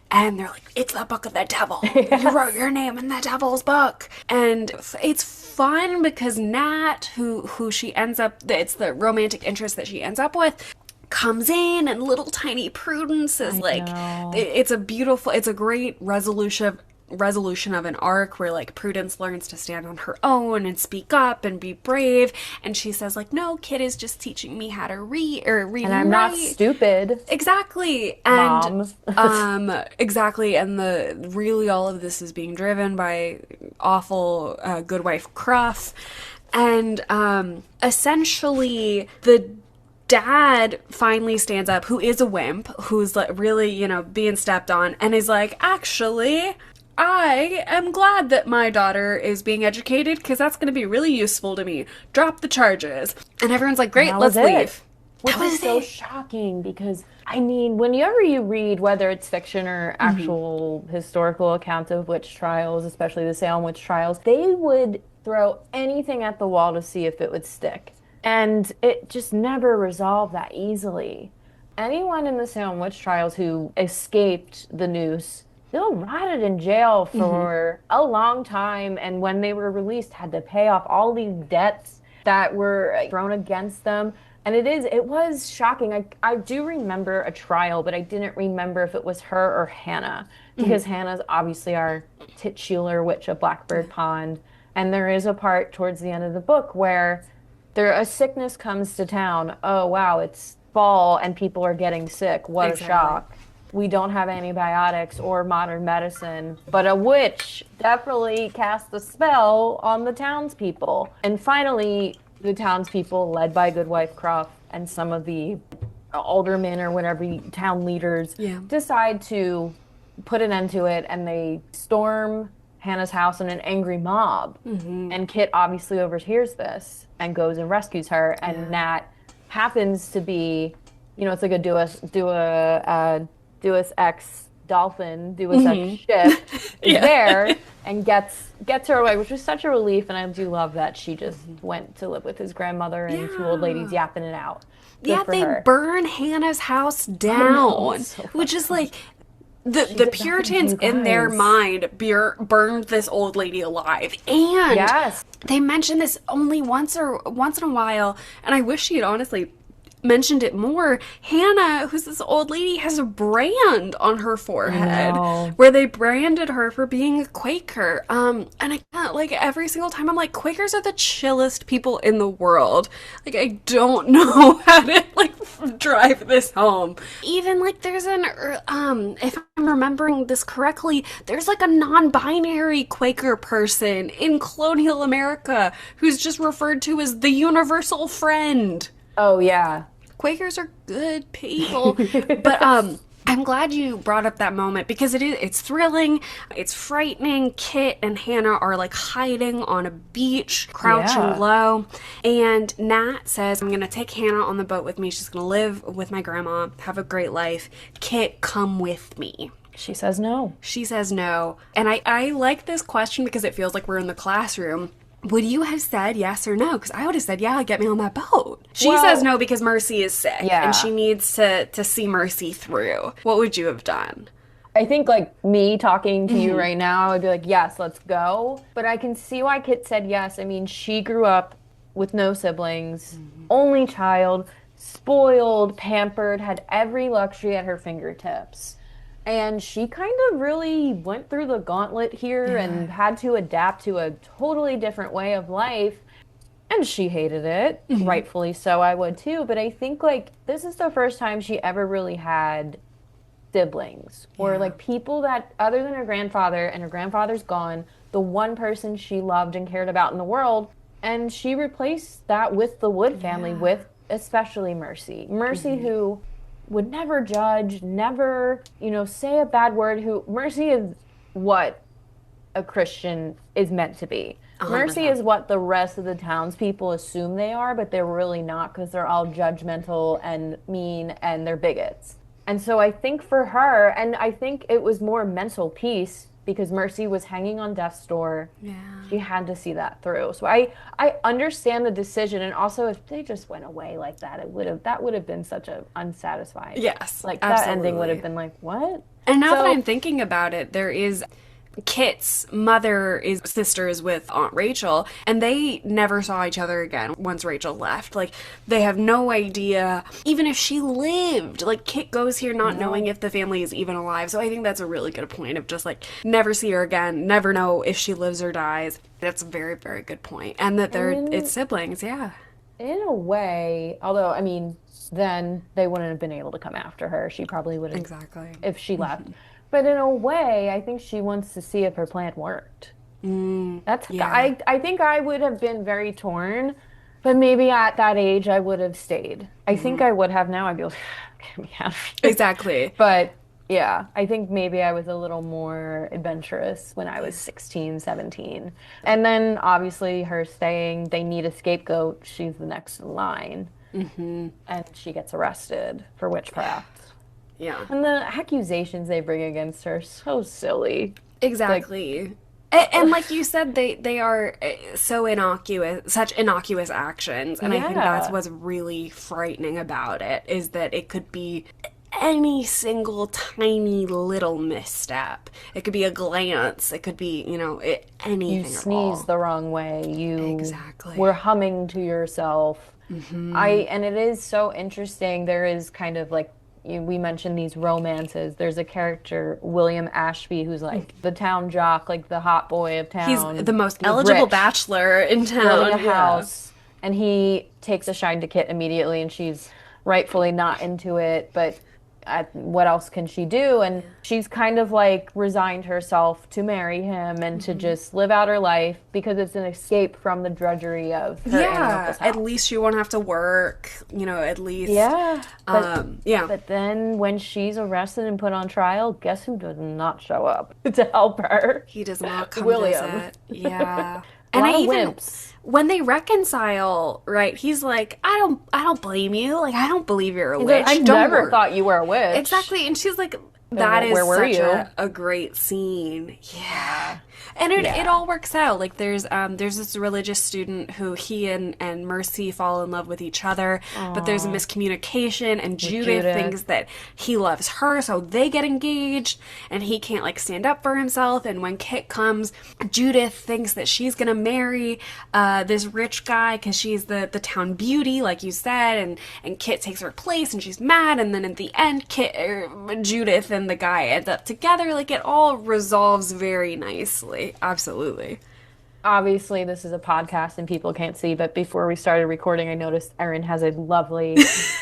and they're like, it's the book of the devil. You wrote your name in the devil's book. And it's fun because Nat, who she ends up, it's the romantic interest that she ends up with, comes in, and little tiny Prudence is it's a great resolution of an arc where like Prudence learns to stand on her own and speak up and be brave, and she says like, no, Kit is just teaching me how to read and I'm not stupid. Exactly. And exactly. And really all of this is being driven by awful Goodwife Cruff, and essentially the dad finally stands up, who is a wimp, who's like really, you know, being stepped on, and is like, actually, I am glad that my daughter is being educated because that's going to be really useful to me. Drop the charges. And everyone's like, great, let's leave. Which is so shocking because, I mean, whenever you read, whether it's fiction or actual historical accounts of witch trials, especially the Salem witch trials, they would throw anything at the wall to see if it would stick. And it just never resolved that easily. Anyone in the Salem witch trials who escaped the noose still rotted in jail for a long time, and when they were released had to pay off all these debts that were thrown against them. And it was shocking. I do remember a trial, but I didn't remember if it was her or Hannah, because Hannah's obviously our titular witch of Blackbird Pond, and there is a part towards the end of the book where a sickness comes to town. Oh wow, it's fall and people are getting sick. What a shock. We don't have antibiotics or modern medicine, but a witch definitely cast a spell on the townspeople. And finally, the townspeople, led by Goodwife Cruff and some of the aldermen or whatever town leaders, decide to put an end to it, and they storm Hannah's house in an angry mob. And Kit obviously overhears this and goes and rescues her, and Nat happens to be, you know, it's like a Deus Ex dolphin, Deus Ex ship is there and gets her away, which was such a relief. And I do love that she just went to live with his grandmother and two old ladies yapping it out. Good they her. Burn Hannah's house down, which is like the Puritans in their mind burned this old lady alive. And they mention this only once in a while, and I wish she had honestly mentioned it more. Hannah, who's this old lady, has a brand on her forehead where they branded her for being a Quaker. And I can't, like, every single time I'm like, Quakers are the chillest people in the world. Like, I don't know how to, like, drive this home. Even, like, there's if I'm remembering this correctly, there's, like, a non-binary Quaker person in colonial America who's just referred to as the universal friend. Oh, yeah. Quakers are good people. But I'm glad you brought up that moment because it's thrilling, it's frightening. Kit and Hannah are like hiding on a beach, crouching low. And Nat says, I'm going to take Hannah on the boat with me. She's going to live with my grandma, have a great life. Kit, come with me. She says no. She says no. And I like this question because it feels like we're in the classroom. Would you have said yes or no? Because I would have said, yeah, get me on that boat. She says no because Mercy is sick. Yeah. And she needs to see Mercy through. What would you have done? I think, like, me talking to you right now, I'd be like, yes, let's go. But I can see why Kit said yes. I mean, she grew up with no siblings, only child, spoiled, pampered, had every luxury at her fingertips. And she kind of really went through the gauntlet here and had to adapt to a totally different way of life. And she hated it, rightfully so, I would too. But I think, like, this is the first time she ever really had siblings or, like, people that, other than her grandfather, and her grandfather's gone, the one person she loved and cared about in the world. And she replaced that with the Wood family, with especially Mercy. Mercy, who would never judge, never, say a bad word. Mercy is what a Christian is meant to be. 100%. Mercy is what the rest of the townspeople assume they are, but they're really not because they're all judgmental and mean and they're bigots. And so I think for her, and I think it was more mental peace because Mercy was hanging on death's door. Yeah. She had to see that through. So I understand the decision, and also if they just went away like that, that would have been such a unsatisfying. Yes, like absolutely. That ending would have been like, what? And now that I'm thinking about it, there is Kit's mother is sisters with Aunt Rachel, and they never saw each other again once Rachel left. Like, they have no idea, even if she lived. Like, Kit goes here not knowing if the family is even alive. So I think that's a really good point of just, like, never see her again, never know if she lives or dies. That's a very, very good point. And that it's siblings, yeah. In a way, although, I mean, then they wouldn't have been able to come after her. She probably would have. Exactly. If she left. But in a way, I think she wants to see if her plan worked. I think I would have been very torn, but maybe at that age I would have stayed. I think I would have now. I'd be like, get me out of here. Exactly. But yeah, I think maybe I was a little more adventurous when I was 16, 17. And then obviously her saying they need a scapegoat, she's the next in line. And she gets arrested for witchcraft. Yeah. And the accusations they bring against her are so silly. Exactly. And like you said, they are so innocuous, such innocuous actions. And I think that's what's really frightening about it, is that it could be any single tiny little misstep. It could be a glance. It could be, anything You sneeze the wrong way. You exactly were humming to yourself. And it is so interesting. There is kind of like, we mentioned these romances. There's a character, William Ashby, who's like the town jock, like the hot boy of town. He's the most eligible bachelor in town. Building a house. And he takes a shine to Kit immediately, and she's rightfully not into it, but what else can she do? And she's kind of like resigned herself to marry him and to just live out her life because it's an escape from the drudgery of her aunt and uncle's house. At least she won't have to work, at least. Yeah. But then when she's arrested and put on trial, guess who does not show up to help her? He does not come William. visit. Yeah. And wimps. When they reconcile, right, he's like, I don't blame you. Like, I don't believe you're a witch. I never thought you were a witch. Exactly. And she's like, that is such a great scene. Yeah. And it all works out. Like, there's this religious student who he and Mercy fall in love with each other, but there's a miscommunication, and Judith thinks that he loves her, so they get engaged, and he can't, like, stand up for himself. And when Kit comes, Judith thinks that she's gonna marry this rich guy because she's the town beauty, like you said, and Kit takes her place, and she's mad, and then at the end, Judith and the guy end up together. Like, it all resolves very nicely. Absolutely. Obviously, this is a podcast and people can't see, but before we started recording, I noticed Erin has a lovely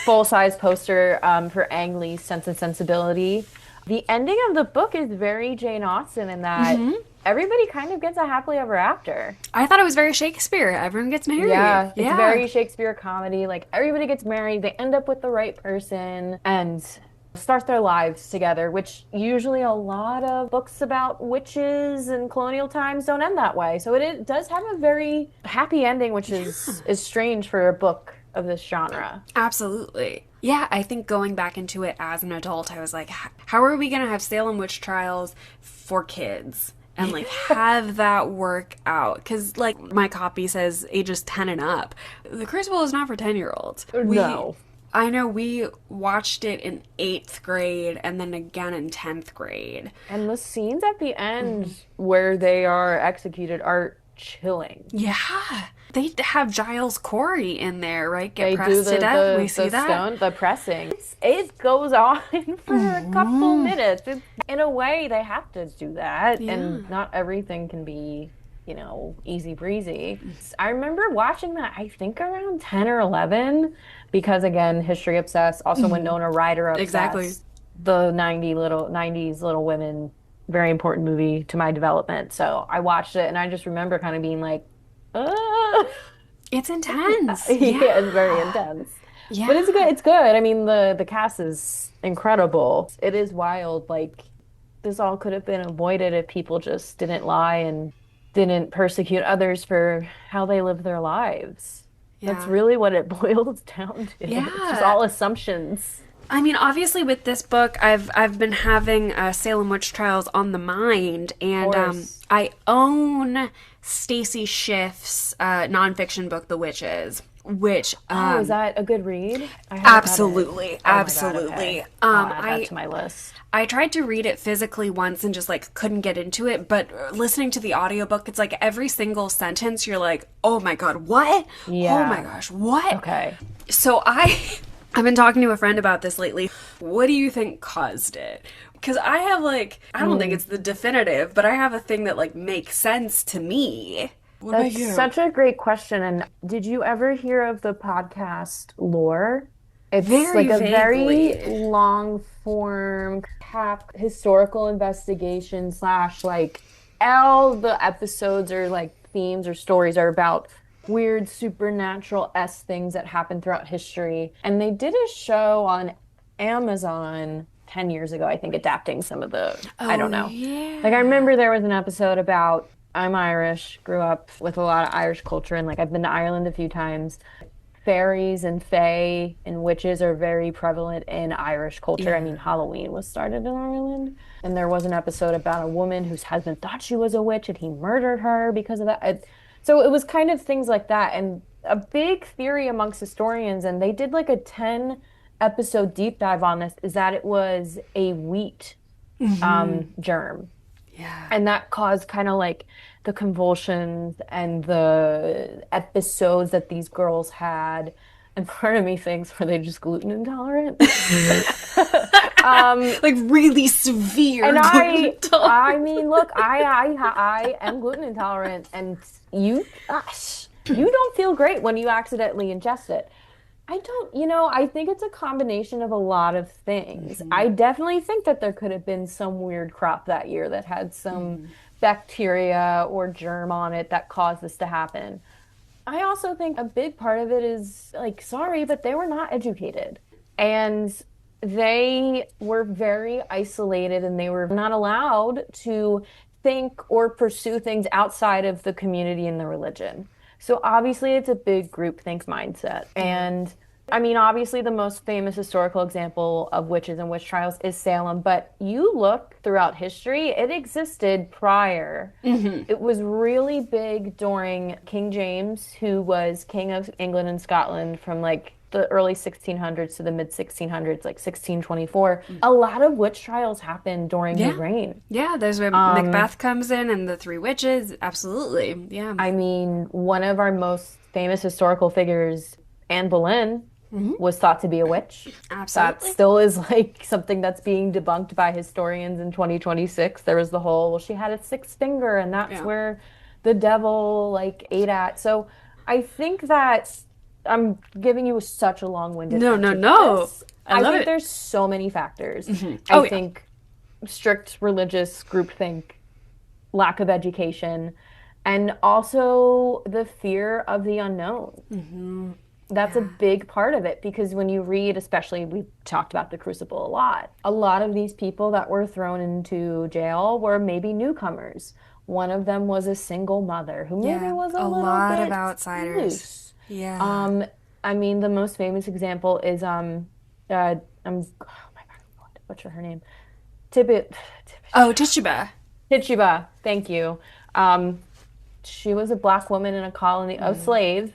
full-size poster for Ang Lee's Sense and Sensibility. The ending of the book is very Jane Austen in that everybody kind of gets a happily ever after. I thought it was very Shakespeare. Everyone gets married. Yeah, it's very Shakespeare comedy. Like, everybody gets married, they end up with the right person, and start their lives together, which usually a lot of books about witches and colonial times don't end that way. So it does have a very happy ending, which is strange for a book of this genre. Absolutely. Yeah, I think going back into it as an adult, I was like, how are we going to have Salem witch trials for kids? And, like, have that work out. Because, like, my copy says ages 10 and up. The Crucible is not for 10-year-olds. No. I know we watched it in 8th grade and then again in 10th grade. And the scenes at the end where they are executed are chilling. Yeah. They have Giles Corey in there, right? Get They pressed do to death. We see that. the pressing. It goes on for a couple minutes. In a way, they have to do that. Yeah. And not everything can be, easy breezy. I remember watching that, I think around 10 or 11, because again, history obsessed, also Winona Ryder obsessed. Exactly. The 90s Little Women, very important movie to my development. So I watched it and I just remember kind of being like, it's intense. Yeah, it's very intense. Yeah. But it's good. It's good. I mean, the cast is incredible. It is wild. Like, this all could have been avoided if people just didn't lie and didn't persecute others for how they live their lives. Yeah. That's really what it boils down to. Yeah. It's just all assumptions. I mean, obviously, with this book, I've been having Salem witch trials on the mind, and I own Stacy Schiff's nonfiction book, The Witches, which is that a good read? I haven't absolutely, read it. Oh my God, absolutely. okay. I'll add that to my list. I tried to read it physically once and just like couldn't get into it, but listening to the audiobook, it's like every single sentence you're like, oh my God, what? Yeah. Oh my gosh, what? Okay. So I've been talking to a friend about this lately. What do you think caused it? Because I have I don't think it's the definitive, but I have a thing that like makes sense to me. What about you? That's such a great question. And did you ever hear of the podcast Lore? It's Very like a vaguely. very long form historical investigation / like all the episodes or like themes or stories are about weird supernatural-esque things that happen throughout history. And they did a show on Amazon 10 years ago, I think, adapting some of the, I don't know. Yeah. Like, I remember there was an episode about, I'm Irish, grew up with a lot of Irish culture, and like I've been to Ireland a few times. Fairies and fae and witches are very prevalent in Irish culture. Yeah. I mean, Halloween was started in Ireland. And there was an episode about a woman whose husband thought she was a witch and he murdered her because of that. So it was kind of things like that. And a big theory amongst historians, and they did like a 10-episode deep dive on this, is that it was a wheat germ. Yeah. And that caused kind of like the convulsions and the episodes that these girls had. And part of me thinks, were they just gluten intolerant? Like really severe. And gluten intolerance. I mean, look, I am gluten intolerant, and you don't feel great when you accidentally ingest it. I don't, I think it's a combination of a lot of things. I definitely think that there could have been some weird crop that year that had some bacteria or germ on it that caused this to happen. I also think a big part of it is, like, sorry, but they were not educated. And they were very isolated, and they were not allowed to think or pursue things outside of the community and the religion. So obviously it's a big groupthink mindset. And I mean, obviously the most famous historical example of witches and witch trials is Salem, but you look throughout history, it existed prior. It was really big during King James, who was king of England and Scotland from like the early 1600s to the mid 1600s, like 1624. A lot of witch trials happened during his reign. Yeah, there's where Macbeth comes in and the three witches. Absolutely. Yeah. I mean, one of our most famous historical figures, Anne Boleyn, was thought to be a witch. Absolutely. That still is like something that's being debunked by historians in 2026. There was the whole, well, she had a sixth finger and that's where the devil like ate at. So I think that I'm giving you such a long-winded answer. No. I think it. there's so many factors. Oh, I think strict religious groupthink lack of education, and also the fear of the unknown. That's a Yeah. big part of it because when you read, especially we've talked about the Crucible a lot of these people that were thrown into jail were maybe newcomers. One of them was a single mother who maybe Yeah. was a A little lot of bit outsiders. loose. Yeah. Um, I mean, the most famous example is oh my God, I butcher her name. Tibet Oh, Tishuba. Tituba, thank you. Um, she was a black woman in a colony of slave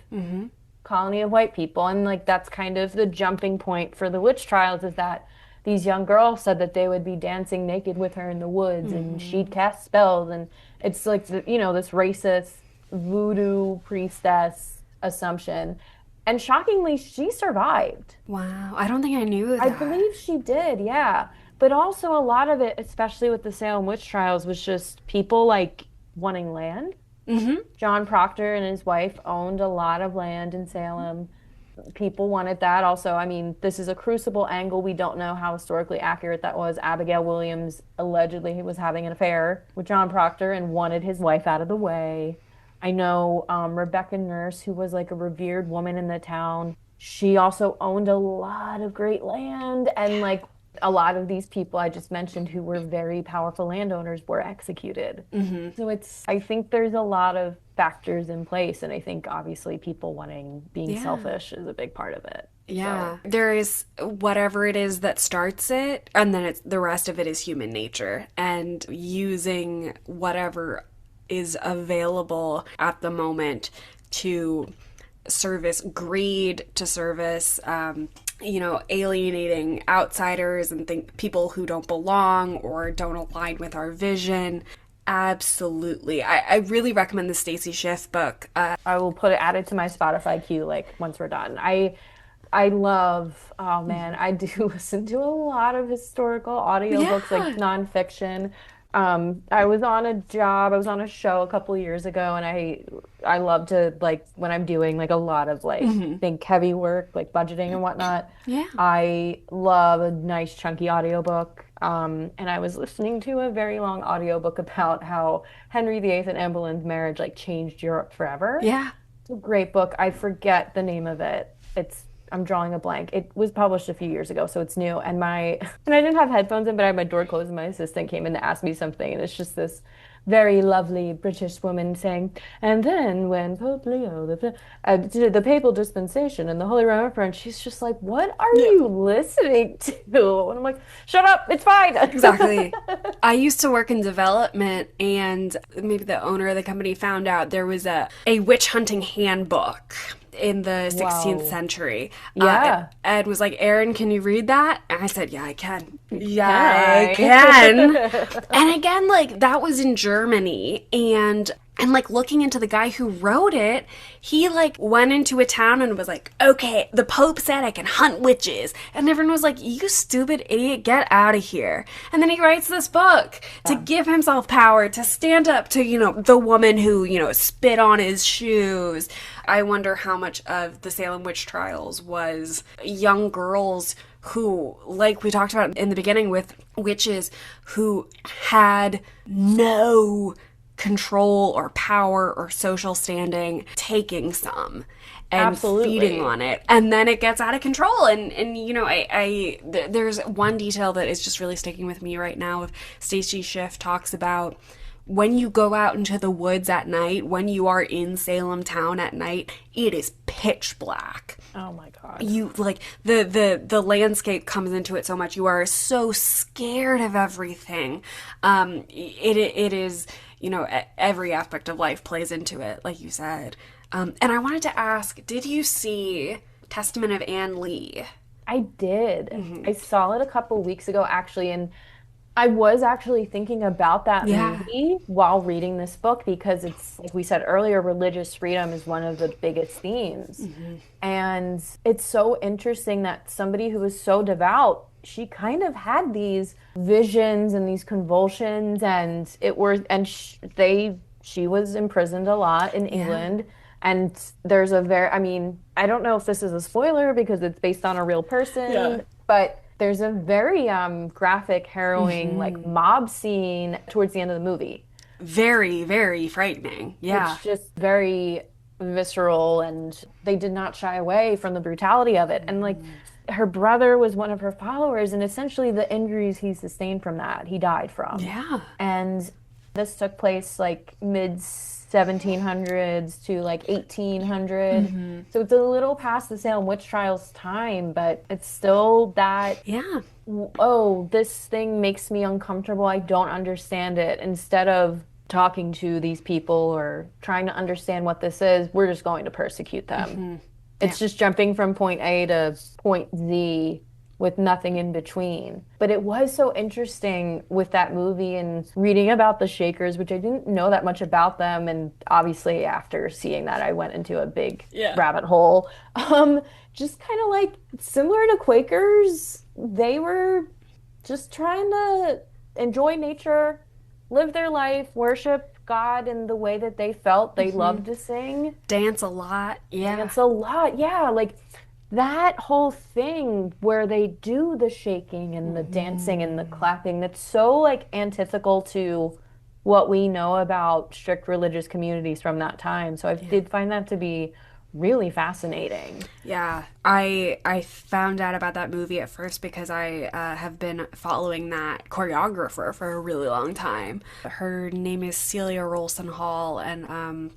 colony of white people. And like that's kind of the jumping point for the witch trials is that these young girls said that they would be dancing naked with her in the woods and she'd cast spells. And it's like, this racist voodoo priestess assumption. And shockingly, she survived. Wow. I don't think I knew I that. believe she did, yeah. But also a lot of it, especially with the Salem witch trials, was just people like wanting land. John Proctor and his wife owned a lot of land in Salem. People wanted that. Also, I mean, this is a crucible angle. We don't know how historically accurate that was. Abigail Williams allegedly was having an affair with John Proctor and wanted his wife out of the way. I know Rebecca Nurse, who was like a revered woman in the town. She also owned a lot of great land. And like a lot of these people I just mentioned who were very powerful landowners were executed. So I think there's a lot of factors in place. And I think obviously people being Yeah. selfish is a big part of it. Yeah. There is whatever it is that starts it, and then the rest of it is human nature and using whatever is available at the moment to service greed, to service, alienating outsiders and people who don't belong or don't align with our vision. Absolutely. I really recommend the Stacy Schiff book. I will add it to my Spotify queue like once we're done. I love, oh man, I do listen to a lot of historical audiobooks, like Yeah. nonfiction. I was on a show a couple of years ago, and I love to like when I'm doing like a lot of like think heavy work, like budgeting and whatnot. Yeah. I love a nice chunky audiobook. And I was listening to a very long audiobook about how Henry VIII and Anne Boleyn's marriage like changed Europe forever. Yeah. It's a great book. I forget the name of it. I'm drawing a blank. It was published a few years ago, so it's new. And and I didn't have headphones in, but I had my door closed, and my assistant came in to ask me something, and it's just this very lovely British woman saying, and then when Pope Leo did the papal dispensation and the Holy Roman Emperor, and she's just like, "What are Yeah. you listening to?" And I'm like, "Shut up, it's fine." Exactly. I used to work in development, and maybe the owner of the company found out there was a witch hunting handbook in the 16th Wow. century. Yeah. Ed was like, Erin, can you read that? And I said, yeah, I can. Yeah, Can I I? can. And again, like, that was in Germany, and like looking into the guy who wrote it, he like went into a town and was like, okay, the Pope said I can hunt witches. And everyone was like, you stupid idiot, get out of here. And then he writes this book to give himself power, to stand up to, the woman who, spit on his shoes. I wonder how much of the Salem witch trials was young girls who, like we talked about in the beginning with witches, who had no control or power or social standing, taking some and Absolutely. feeding on it, and then it gets out of control. And there's one detail that is just really sticking with me right now. If Stacy Schiff talks about when you go out into the woods at night, when you are in Salem town at night, it is pitch black. Oh my God. You like the landscape comes into it so much. You are so scared of everything. It is, every aspect of life plays into it, like you said. And I wanted to ask, did you see Testament of Anne Lee? I did. I saw it a couple weeks ago, actually, and I was actually thinking about that Yeah. movie while reading this book because it's, like we said earlier, religious freedom is one of the biggest themes. And it's so interesting that somebody who was so devout, she kind of had these visions and these convulsions, and she was imprisoned a lot in England. And there's I don't know if this is a spoiler because it's based on a real person, but there's a very graphic, harrowing, like mob scene towards the end of the movie. Very, very frightening. Yeah. It's just very visceral, and they did not shy away from the brutality of it. And like her brother was one of her followers, and essentially the injuries he sustained from that, he died from. Yeah. And this took place like mid 1700s to like 1800. So it's a little past the Salem witch trials time, but it's still that, Yeah. oh, this thing makes me uncomfortable. I don't understand it. Instead of talking to these people or trying to understand what this is, we're just going to persecute them. It's just jumping from point A to point Z with nothing in between. But it was so interesting with that movie and reading about the Shakers, which I didn't know that much about them. And obviously, after seeing that, I went into a big rabbit hole. Just kind of like similar to Quakers, they were just trying to enjoy nature, live their life, worship God in the way that they felt. They loved to sing, Dance a lot. Yeah. dance a lot. Yeah, like that whole thing where they do the shaking and the dancing and the clapping, that's so like antithetical to what we know about strict religious communities from that time. So I did find that to be really fascinating. Yeah, I found out about that movie at first because I have been following that choreographer for a really long time. Her name is Celia Rolson Hall, and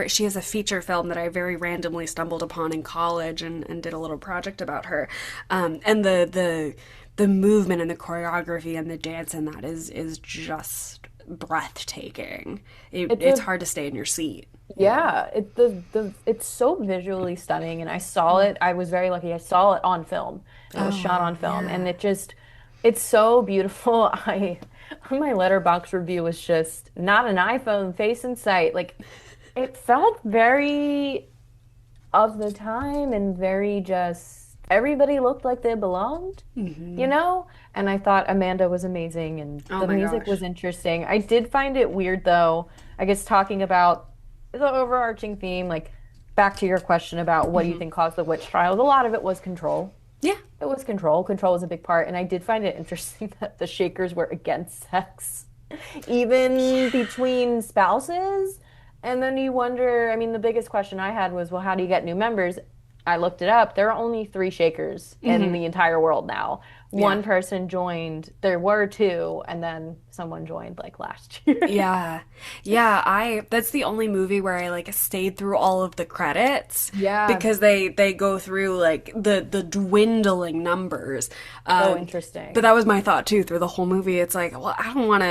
she has a feature film that I very randomly stumbled upon in college and did a little project about her. And the movement and the choreography and the dance in that is just breathtaking. It's hard to stay in your seat. Yeah, it's so visually stunning, and I saw it. I was very lucky. I saw it on film. It was shot on film, and it's so beautiful. I on my Letterboxd review was just not an iPhone face in sight. Like it felt very of the time and very just everybody looked like they belonged, you know? And I thought Amanda was amazing and the music was interesting. I did find it weird though, I guess talking about the overarching theme, like back to your question about what do you think caused the witch trials, a lot of it was control. Yeah. It was control. Control was a big part. And I did find it interesting that the Shakers were against sex, even between spouses. And then you wonder, I mean, the biggest question I had was, well, how do you get new members? I looked it up. There are only 3 Shakers in the entire world now. One person joined. There were 2, and then someone joined like last year. Yeah. That's the only movie where I like stayed through all of the credits. Yeah. Because they go through like the dwindling numbers. So interesting. But that was my thought too through the whole movie. It's like, well, I don't want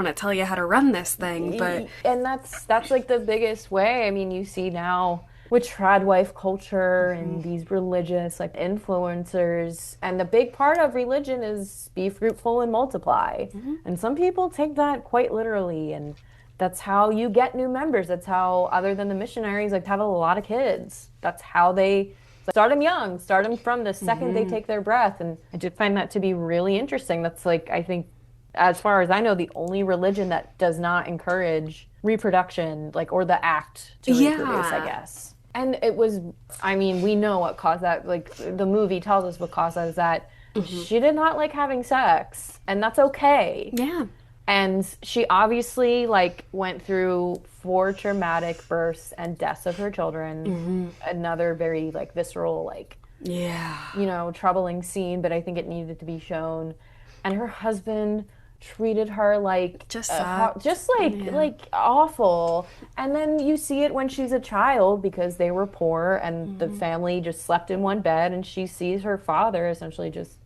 to tell you how to run this thing, but and that's like the biggest way. I mean, you see now with tradwife culture and these religious like influencers, and the big part of religion is be fruitful and multiply. And some people take that quite literally, and that's how you get new members. That's how, other than the missionaries, like have a lot of kids. That's how they start them young, start them from the second they take their breath. And I did find that to be really interesting. That's like, I think, as far as I know, the only religion that does not encourage reproduction, like, or the act to reproduce, I guess. And it was, I mean, we know what caused that. Like, the movie tells us what caused that is that she did not like having sex, and that's okay. yeah. And she obviously, like, went through 4 traumatic births and deaths of her children. Another very, like, visceral, like, Yeah. you know, troubling scene, but I think it needed to be shown. And her husband treated her like Just like awful. And then you see it when she's a child because they were poor and the family just slept in one bed, and she sees her father essentially just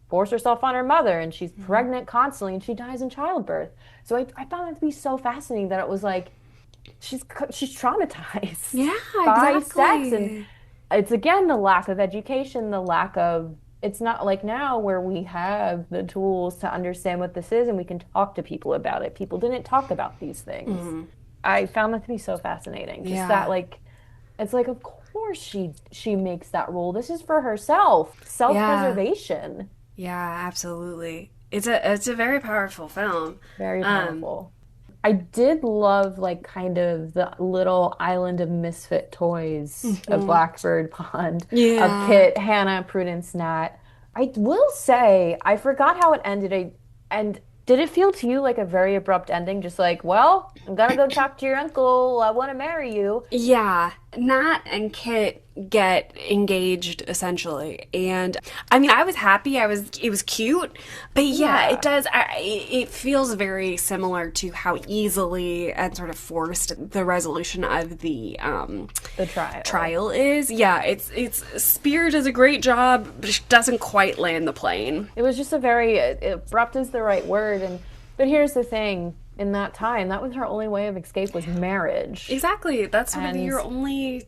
force herself on her mother, and she's pregnant constantly, and she dies in childbirth. So I found that to be so fascinating that it was like she's traumatized by sex. And it's again the lack of education, the lack of, it's not like now where we have the tools to understand what this is and we can talk to people about it. People didn't talk about these things. I found that to be so fascinating. Just that, like, it's like, of course she makes that rule. This is for herself, self-preservation. Yeah, absolutely. It's a very powerful film. Very powerful. I did love, like, kind of the little island of misfit toys of Blackbird Pond, of Kit, Hannah, Prudence, Nat. I will say, I forgot how it ended, and Did it feel to you like a very abrupt ending? Just like, well, I'm gonna go talk to your uncle. I want to marry you. Yeah, Nat and Kit get engaged essentially, and I mean, I was happy. It was cute, but yeah, Yeah. it does. It feels very similar to how easily and sort of forced the resolution of the The trial. trial is. Yeah, it's Spear does a great job, but she doesn't quite land the plane. It was just a very abrupt is the right word. And but here's the thing: in that time, that was her only way of escape was marriage. Exactly. That's sort of And your only.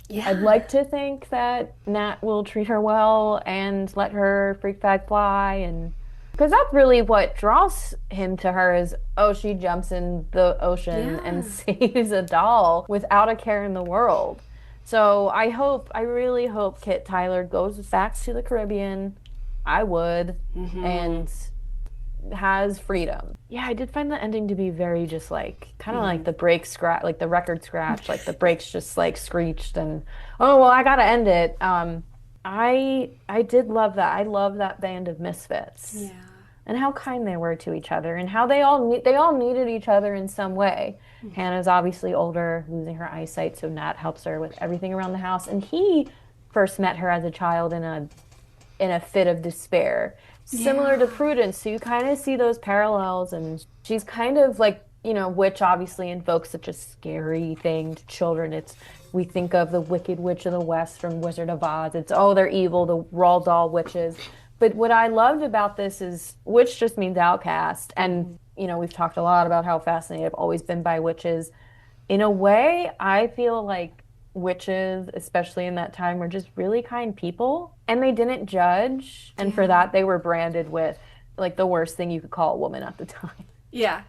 Yeah. I'd like to think that Nat will treat her well and let her freak flag fly, and because that's really what draws him to her is, oh, she jumps in the ocean and Yeah. saves a doll without a care in the world. So I really hope Kit Tyler goes back to the Caribbean. I would, and has freedom. Yeah, I did find the ending to be very just like kind of like the brake scratch, like the record scratch, like the brakes just like screeched and oh well, I gotta end it. I did love that. I love that band of misfits Yeah. and how kind they were to each other and how they all needed each other in some way. Hannah's obviously older, losing her eyesight, so Nat helps her with everything around the house, and he first met her as a child in a fit of despair, similar to Prudence. So you kind of see those parallels, and she's kind of like, you know, Witch obviously invokes such a scary thing to children. It's we think of the Wicked Witch of the West from Wizard of Oz. It's oh, they're evil, the Roald Dahl witches. But what I loved about this is witch just means outcast, and you know we've talked a lot about how fascinated I've always been by witches. In a way, I feel like witches, especially in that time, were just really kind people and they didn't judge. And for that, they were branded with like the worst thing you could call a woman at the time. Yeah.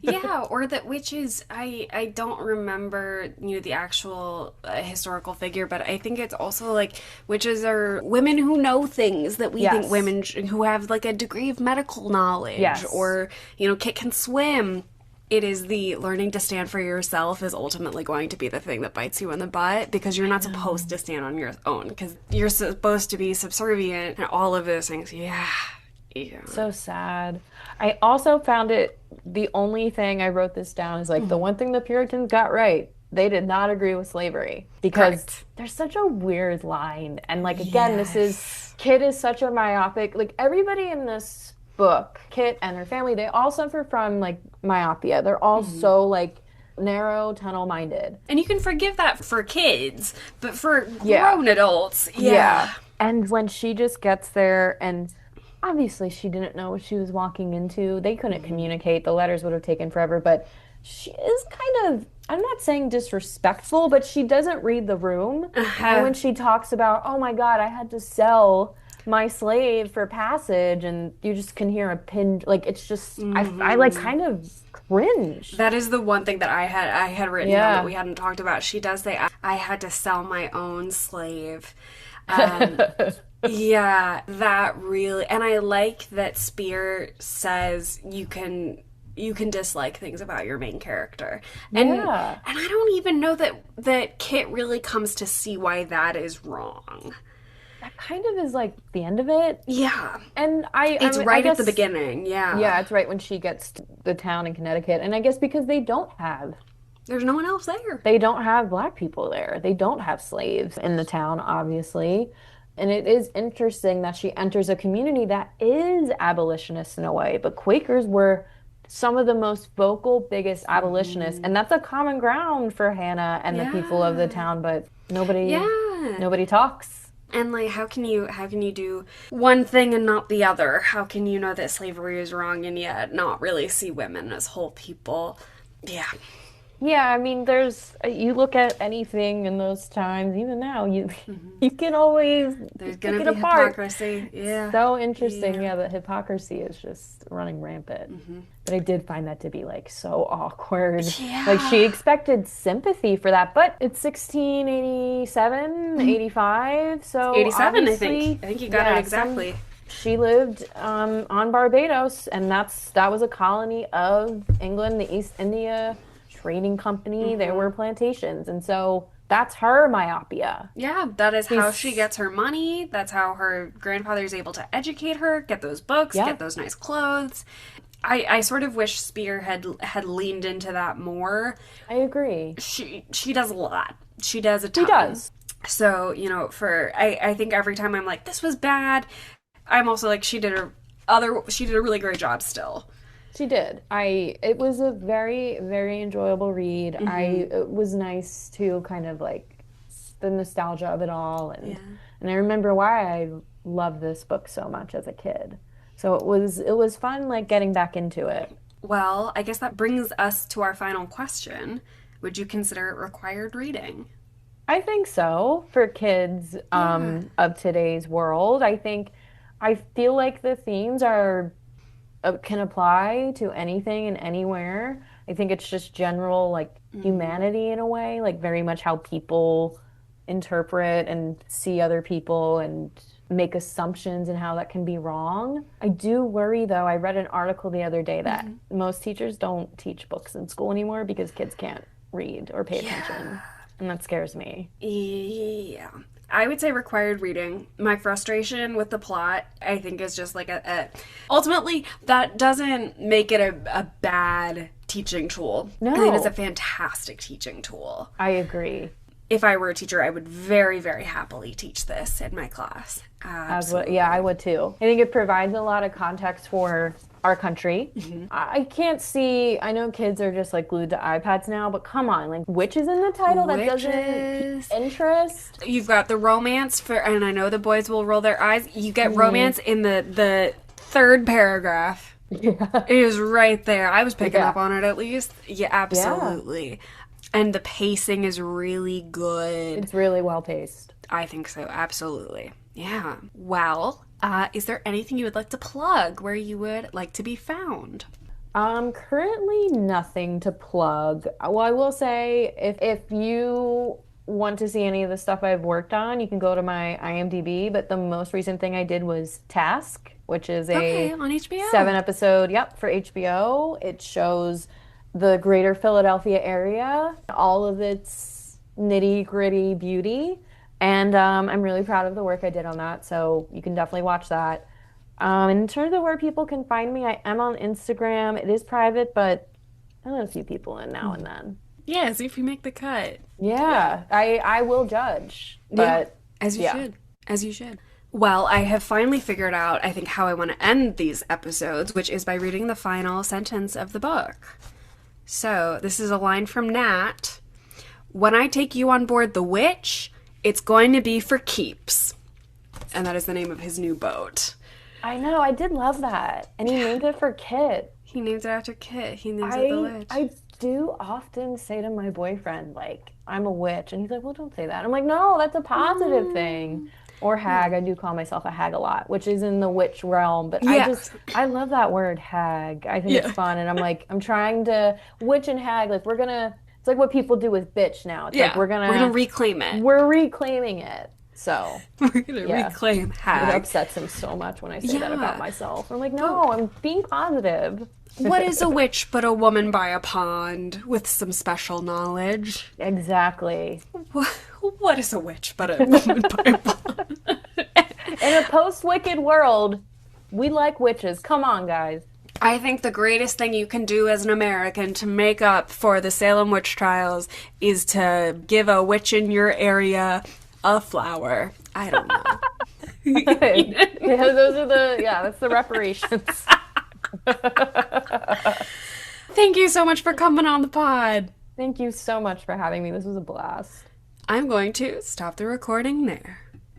Yeah, or that witches, I don't remember, you know, the actual historical figure, but I think it's also like witches are women who know things that we think Yes. women who have like a degree of medical knowledge, Yes. or, you know, Kit can swim. It is the learning to stand for yourself is ultimately going to be the thing that bites you in the butt, because you're not supposed to stand on your own, because you're supposed to be subservient and all of those things. Yeah. Yeah. So sad. I also found it the only thing I wrote this down is like the one thing the Puritans got right. They did not agree with slavery because Correct. there's such a weird line. And like again, this is Yes. Kit is such a myopic, like everybody in this book, Kit and her family, they all suffer from like myopia. They're all so like narrow, tunnel minded. And you can forgive that for kids, but for Yeah. grown adults, yeah. And when she just gets there, and obviously she didn't know what she was walking into, they couldn't communicate. The letters would have taken forever, but she is kind of, I'm not saying disrespectful, but she doesn't read the room. And when she talks about, oh my God, I had to sell my slave for passage, and you just can hear a pin, like it's just, I like kind of cringe. That is the one thing that I had written down Yeah. that we hadn't talked about. She does say, I had to sell my own slave. Yeah, that really, and I like that Spear says you can dislike things about your main character. And Yeah. and I don't even know that Kit really comes to see why that is wrong. That kind of is like the end of it. Yeah. And It's I right at the guess- beginning, yeah. Yeah, it's right when she gets to the town in Connecticut. And I guess because they don't have There's no one else there. black people there. They don't have slaves in the town, obviously. And it is interesting that she enters a community that is abolitionist in a way, but Quakers were some of the most vocal, biggest abolitionists, and that's a common ground for Hannah and the people of the town, but nobody talks. And like how can you do one thing and not the other? How can you know that slavery is wrong and yet not really see women as whole people? Yeah. Yeah, I mean, you look at anything in those times, even now, you can always There's pick gonna it be apart. hypocrisy. Yeah. So interesting. Yeah, the hypocrisy is just running rampant. But I did find that to be like so awkward. Yeah. Like she expected sympathy for that, but it's 1687, 85, so 87, I obviously, think. I think you got it exactly. She lived on Barbados, and that was a colony of England, the East India Trading Company. There were plantations, and so that's her myopia. Yeah, that is how she gets her money. That's how her grandfather is able to educate her, get those books, Yeah. get those nice clothes. I sort of wish Spear had leaned into that more. I agree. She does a lot. She does a ton. She does. So, I think every time I'm like, this was bad, I'm also like, she did a really great job still. She did. It was a very, very enjoyable read. It was nice to kind of like the nostalgia of it all, and I remember why I loved this book so much as a kid. So it was fun like getting back into it. Well, I guess that brings us to our final question. Would you consider it required reading? I think so for kids of today's world. I feel like the themes are can apply to anything and anywhere. I think it's just general like humanity in a way, like very much how people interpret and see other people and make assumptions and how that can be wrong. I do worry though. I read an article the other day that most teachers don't teach books in school anymore because kids can't read or pay attention. And that scares me. Yeah. I would say required reading. My frustration with the plot, I think, is just like ultimately, that doesn't make it a bad teaching tool. No. I think it's a fantastic teaching tool. I agree. If I were a teacher, I would very, very happily teach this in my class. Absolutely. Yeah, I would too. I think it provides a lot of context for our country. I can't see, I know kids are just like glued to iPads now, but come on, like witches in the title that doesn't pique interest. You've got the romance and I know the boys will roll their eyes. You get romance in the third paragraph. Yeah. It is right there. I was picking up on it at least. Yeah, absolutely. Yeah. And the pacing is really good. It's really well paced. I think so, absolutely. Yeah. Well, is there anything you would like to plug where you would like to be found? Currently nothing to plug. Well, I will say if you want to see any of the stuff I've worked on, you can go to my IMDb, but the most recent thing I did was Task, which is a on HBO. 7-episode, for HBO. It shows the greater Philadelphia area, all of its nitty-gritty beauty. And I'm really proud of the work I did on that, so you can definitely watch that. In terms of where people can find me, I am on Instagram. It is private, but I let a few people in now and then. Yeah, see if you make the cut. Yeah. I will judge, but as you should. As you should. Well, I have finally figured out, I think, how I want to end these episodes, which is by reading the final sentence of the book. So, this is a line from Nat. When I take you on board the Witch, it's going to be for keeps. And that is the name of his new boat. I know, I did love that. And he named it for Kit. He named it after Kit. He named it the Witch. I do often say to my boyfriend, like, I'm a witch. And he's like, well, don't say that. I'm like, no, that's a positive thing. Or hag. I do call myself a hag a lot, which is in the witch realm. But I love that word, hag. I think it's fun. And I'm trying to, witch and hag, like, it's like what people do with bitch now. It's like we're gonna reclaim it. We're reclaiming it. So we're gonna reclaim hag. It upsets him so much when I say that about myself. I'm like, no, I'm being positive. What is a witch but a woman by a pond with some special knowledge? Exactly. What is a witch but a woman by a pond? In a post-Wicked world, we like witches. Come on, guys. I think the greatest thing you can do as an American to make up for the Salem witch trials is to give a witch in your area a flower. I don't know. That's the reparations. Thank you so much for coming on the pod. Thank you so much for having me. This was a blast. I'm going to stop the recording there.